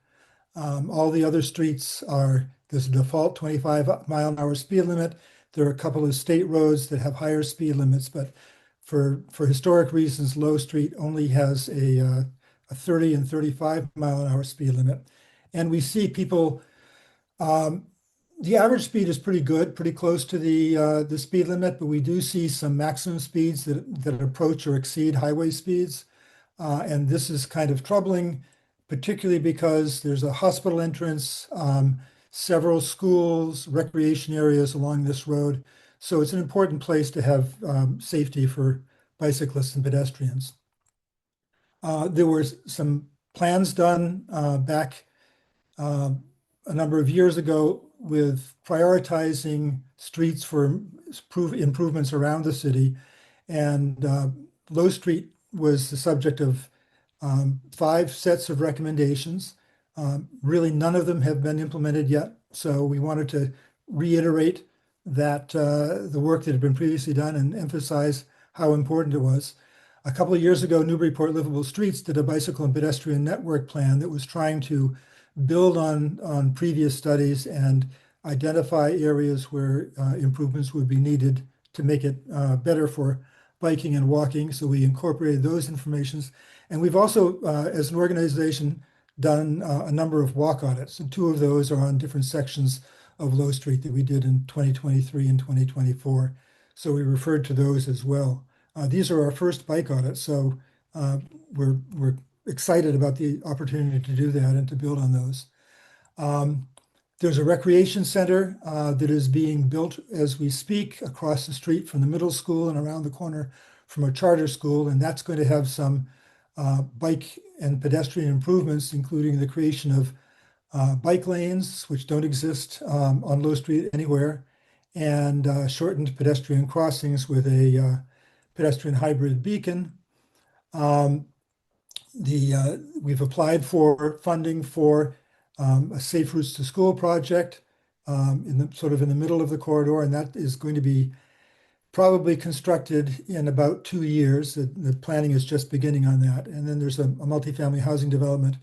All the other streets there's a default 25-mile-an-hour speed limit. There are a couple of state roads that have higher speed limits, but for historic reasons, Low Street only has a 30 and 35-mile-an-hour speed limit. And we see people, the average speed is pretty good, pretty close to the speed limit, but we do see some maximum speeds that approach or exceed highway speeds. And this is kind of troubling, particularly because there's a hospital entrance, several schools, recreation areas along this road. So it's an important place to have safety for bicyclists and pedestrians. There were some plans done back a number of years ago with prioritizing streets for improvements around the city. And Low Street was the subject of 5 sets of recommendations. Really, none of them have been implemented yet. So we wanted to reiterate that the work that had been previously done and emphasize how important it was. A couple of years ago, Newburyport Livable Streets did a bicycle and pedestrian network plan that was trying to build on previous studies and identify areas where improvements would be needed to make it better for biking and walking. So we incorporated those informations. And we've also, as an organization, done a number of walk audits. And 2 of those are on different sections of Low Street that we did in 2023 and 2024. So we referred to those as well. These are our first bike audits, so we're excited about the opportunity to do that and to build on those. There's a recreation center that is being built as we speak across the street from the middle school and around the corner from a charter school, and that's going to have some bike and pedestrian improvements, including the creation of bike lanes, which don't exist on Low Street anywhere, and shortened pedestrian crossings with a pedestrian hybrid beacon. we've applied for funding for a Safe Routes to School project in the middle of the corridor, and that is going to be probably constructed in about 2 years. The planning is just beginning on that. And then there's a multifamily housing development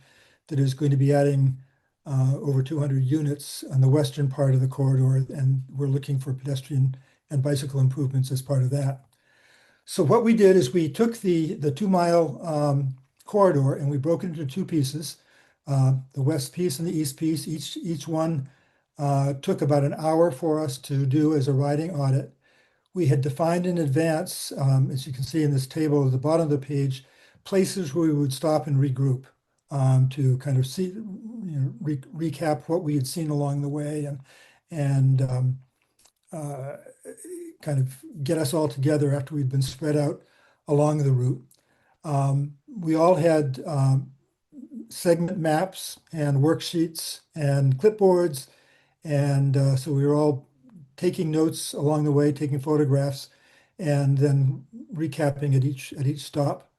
that is going to be adding over 200 units on the western part of the corridor, and we're looking for pedestrian and bicycle improvements as part of that. So what we did is we took the 2-mile corridor and we broke it into 2 pieces, the west piece and the east piece. Each one took about an hour for us to do as a riding audit. We had defined in advance, as you can see in this table at the bottom of the page, places where we would stop and regroup to kind of see, recap what we had seen along the way and kind of get us all together after we'd been spread out along the route. We all had segment maps and worksheets and clipboards, and so we were all taking notes along the way, taking photographs, and then recapping at each stop.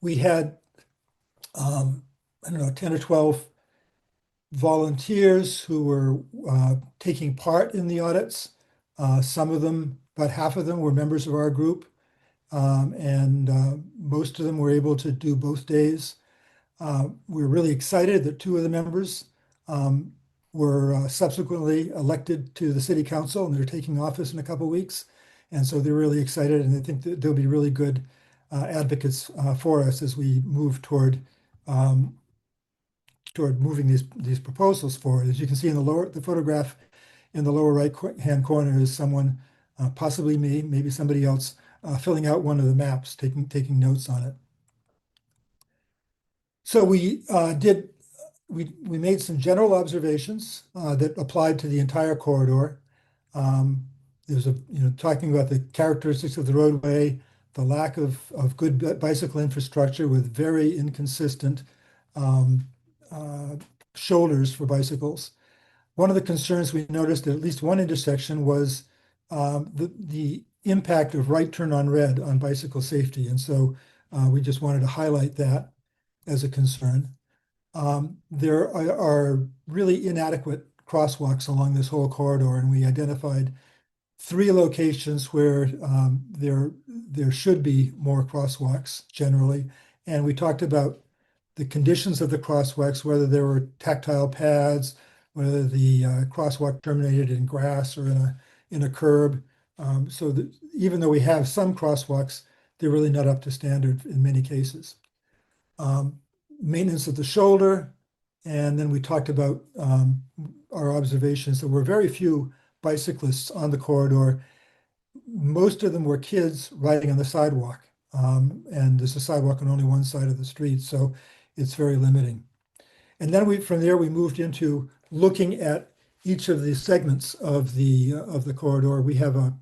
We had I don't know, 10 or 12 volunteers who were taking part in the audits. Some of them, about half of them, were members of our group, and most of them were able to do both days. We're really excited that 2 of the members were subsequently elected to the city council, and they're taking office in a couple of weeks. And so they're really excited, and I think that they'll be really good advocates for us as we move toward moving these proposals forward. As you can see in the photograph in the lower right hand corner is someone, possibly me, maybe somebody else, filling out one of the maps, taking notes on it. So we made some general observations that applied to the entire corridor. There's talking about the characteristics of the roadway, the lack of good bicycle infrastructure with very inconsistent shoulders for bicycles. One of the concerns we noticed at least one intersection was the impact of right turn on red on bicycle safety. And so we just wanted to highlight that as a concern. There are really inadequate crosswalks along this whole corridor, and we identified 3 locations where there should be more crosswalks generally. And we talked about the conditions of the crosswalks, whether there were tactile pads, whether the crosswalk terminated in grass or in a curb. So that even though we have some crosswalks, they're really not up to standard in many cases. Maintenance of the shoulder, and then we talked about our observations. There were very few bicyclists on the corridor. Most of them were kids riding on the sidewalk, and there's a sidewalk on only one side of the street, so it's very limiting. And then from there we moved into looking at each of the segments of the corridor. We have on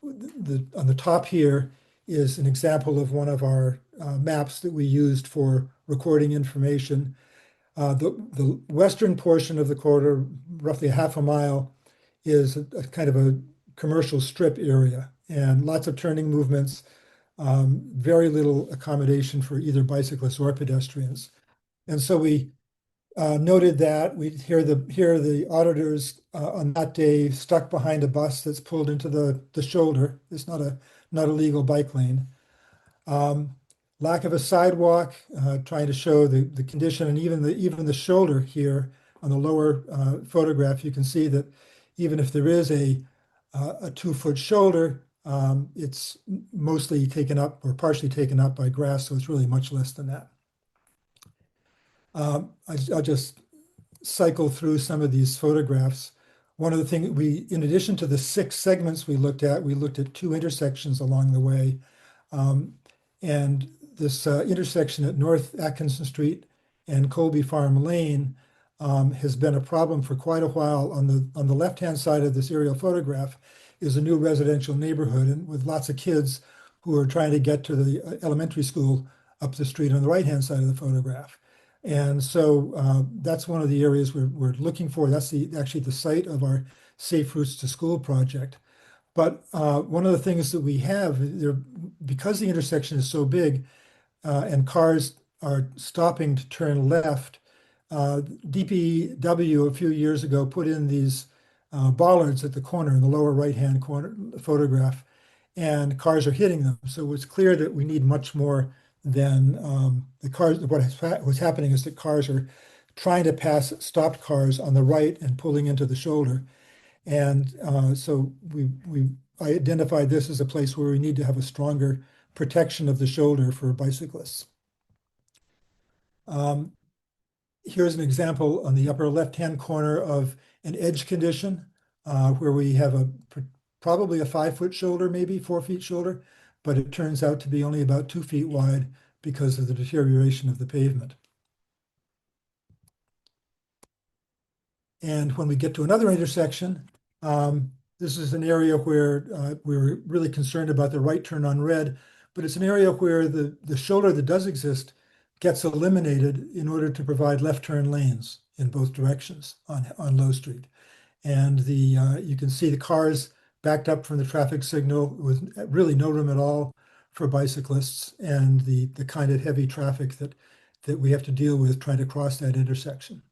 the top here is an example of one of our maps that we used for recording information. The western portion of the corridor, roughly half a mile, is a kind of a commercial strip area and lots of turning movements, very little accommodation for either bicyclists or pedestrians. And so we noted that. We hear the auditors on that day stuck behind a bus that's pulled into the shoulder. It's not a legal bike lane. Lack of a sidewalk, trying to show the condition, and even the shoulder here on the lower photograph, you can see that even if there is a 2-foot shoulder, it's mostly taken up or partially taken up by grass, so it's really much less than that. I'll just cycle through some of these photographs. One of the things in addition to the 6 segments we looked at 2 intersections along the way. And this intersection at North Atkinson Street and Colby Farm Lane has been a problem for quite a while. On the left-hand side of this aerial photograph is a new residential neighborhood, and with lots of kids who are trying to get to the elementary school up the street on the right-hand side of the photograph. And so that's one of the areas we're looking for. That's actually the site of our Safe Routes to School project. But one of the things that we have there, because the intersection is so big, and cars are stopping to turn left, DPW a few years ago put in these bollards at the corner in the lower right-hand corner photograph, and cars are hitting them. So it's clear that we need much more than the cars. What's happening is that cars are trying to pass stopped cars on the right and pulling into the shoulder. And so we identified this as a place where we need to have a stronger protection of the shoulder for bicyclists. Here's an example on the upper left-hand corner of an edge condition where we have probably a 5-foot shoulder, maybe 4 feet shoulder, but it turns out to be only about 2 feet wide because of the deterioration of the pavement. And when we get to another intersection, this is an area where we were really concerned about the right turn on red, but it's an area where the shoulder that does exist gets eliminated in order to provide left turn lanes in both directions on Low Street. And you can see the cars backed up from the traffic signal with really no room at all for bicyclists, and the kind of heavy traffic that we have to deal with trying to cross that intersection.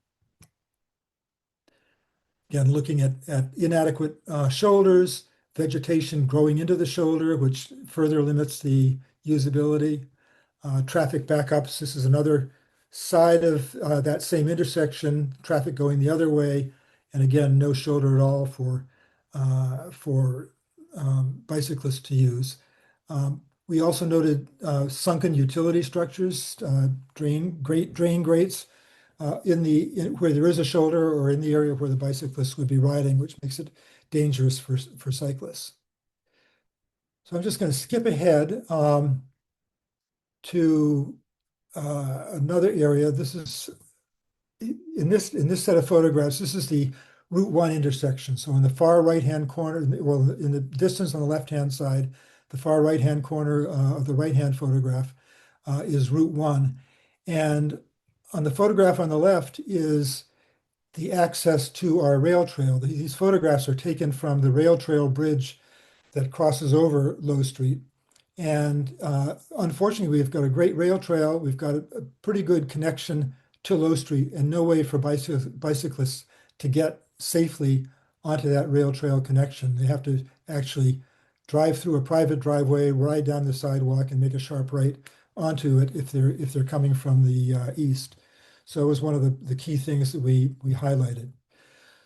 Again, looking at inadequate shoulders, vegetation growing into the shoulder, which further limits the usability. Traffic backups, this is another side of that same intersection, traffic going the other way. And again, no shoulder at all for bicyclists to use. We also noted sunken utility structures, drain grates where there is a shoulder or in the area where the bicyclists would be riding, which makes it dangerous for cyclists. So I'm just going to skip ahead to another area. This is in this set of photographs. This is the Route 1 intersection. So in the far right-hand corner, well, in the distance on the left-hand side, the far right-hand corner of the right-hand photograph is Route 1. And on the photograph on the left is the access to our rail trail. These photographs are taken from the rail trail bridge that crosses over Low Street. And unfortunately, we've got a great rail trail. We've got a pretty good connection to Low Street and no way for bicyclists to get safely onto that rail trail connection. They have to actually drive through a private driveway, ride down the sidewalk, and make a sharp right onto it if they're coming from the east. So it was one of the key things that we highlighted.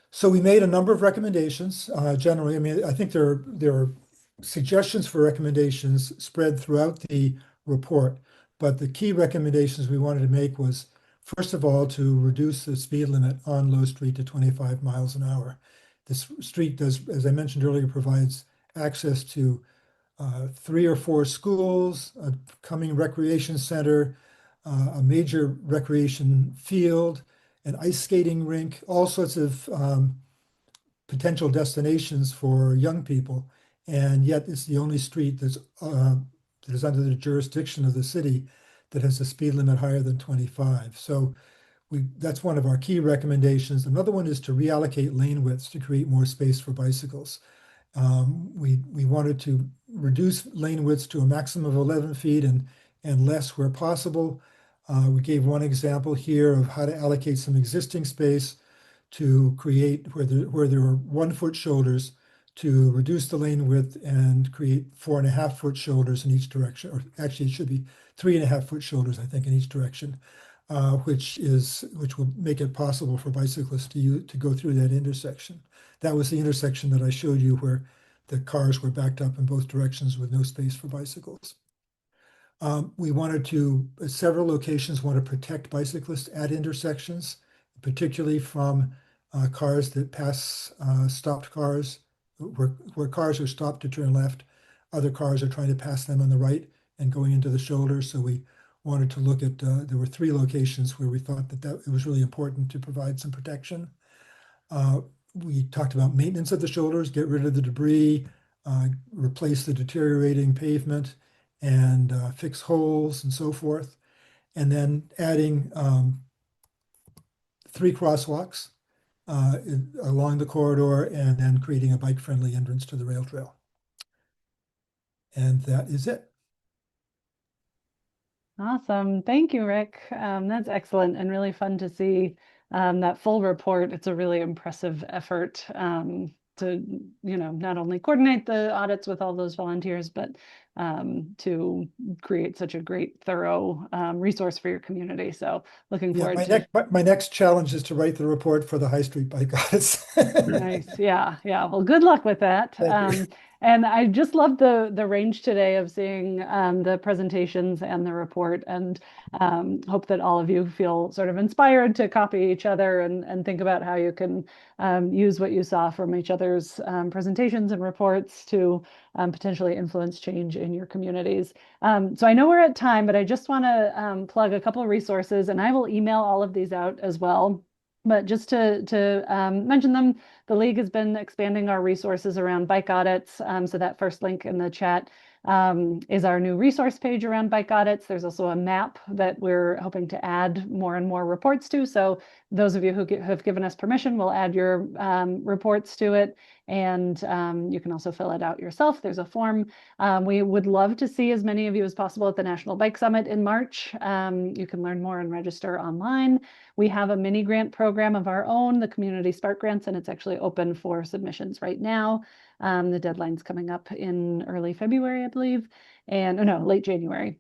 So we made a number of recommendations. Generally, I mean, I think there are suggestions for recommendations spread throughout the report, but the key recommendations we wanted to make was, first of all, to reduce the speed limit on Low Street to 25 miles an hour. This street does, as I mentioned earlier, provides access to 3 or 4 schools, a coming recreation center, a major recreation field, an ice skating rink, all sorts of potential destinations for young people. And yet it's the only street that is under the jurisdiction of the city that has a speed limit higher than 25. So that's one of our key recommendations. Another one is to reallocate lane widths to create more space for bicycles. We wanted to reduce lane widths to a maximum of 11 feet and less where possible. We gave one example here of how to allocate some existing space to create where there are 1-foot shoulders to reduce the lane width and create 4.5-foot shoulders in each direction, or actually it should be 3.5-foot shoulders, I think, in each direction, which will make it possible for bicyclists to go through that intersection. That was the intersection that I showed you where the cars were backed up in both directions with no space for bicycles. We wanted to, at several locations, want to protect bicyclists at intersections, particularly from cars that pass stopped cars, where cars are stopped to turn left. Other cars are trying to pass them on the right and going into the shoulder. So we wanted to look at, there were 3 locations where we thought that it was really important to provide some protection. We talked about maintenance of the shoulders, get rid of the debris, replace the deteriorating pavement, and fix holes and so forth. And then adding 3 crosswalks along the corridor, and then creating a bike-friendly entrance to the rail trail. And that is it. Awesome. Thank you, Rick. That's excellent and really fun to see that full report. It's a really impressive effort to, not only coordinate the audits with all those volunteers, but to create such a great, thorough resource for your community. So looking Yeah, forward to. my next challenge is to write the report for the High Street Bike Audits. Nice. Yeah. Yeah. Well, good luck with that. Thank you. And I just love the range today of seeing the presentations and the report, and hope that all of you feel sort of inspired to copy each other and think about how you can use what you saw from each other's presentations and reports to potentially influence change in your communities. So I know we're at time, but I just want to plug a couple of resources, and I will email all of these out as well. But just to mention them, the League has been expanding our resources around bike audits. So that first link in the chat is our new resource page around bike audits. There's also a map that we're hoping to add more and more reports to. So those of you who have given us permission will add your reports to it. And you can also fill it out yourself. There's a form. We would love to see as many of you as possible at the National Bike Summit in March. You can learn more and register online. We have a mini grant program of our own, the Community Spark Grants, and it's actually open for submissions right now. The deadline's coming up in early February, I believe, and no, late January.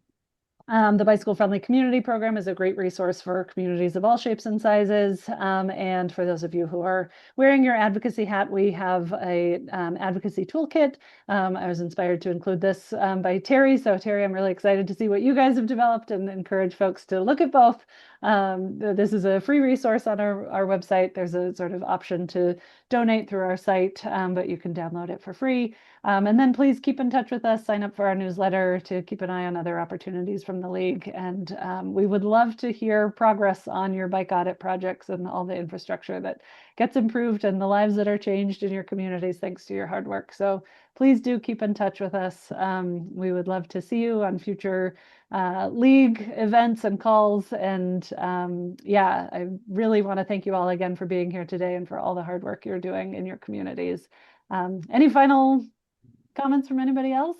The Bicycle Friendly Community Program is a great resource for communities of all shapes and sizes. And for those of you who are wearing your advocacy hat, we have a advocacy toolkit. I was inspired to include this by Terry. So Terry, I'm really excited to see what you guys have developed and encourage folks to look at both. This is a free resource on our website. There's a sort of option to donate through our site, but you can download it for free. And then please keep in touch with us, sign up for our newsletter to keep an eye on other opportunities from the League. And we would love to hear progress on your bike audit projects and all the infrastructure that gets improved and the lives that are changed in your communities thanks to your hard work. So please do keep in touch with us. We would love to see you on future League events and calls. And yeah, I really want to thank you all again for being here today and for all the hard work you're doing in your communities. Any final comments from anybody else?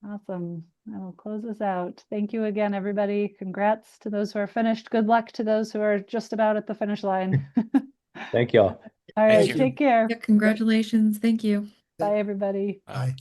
Awesome. I will close this out. Thank you again, everybody. Congrats to those who are finished. Good luck to those who are just about at the finish line. Thank y'all. All right, you. take care. Yeah, congratulations. Thank you. Bye, everybody. Bye.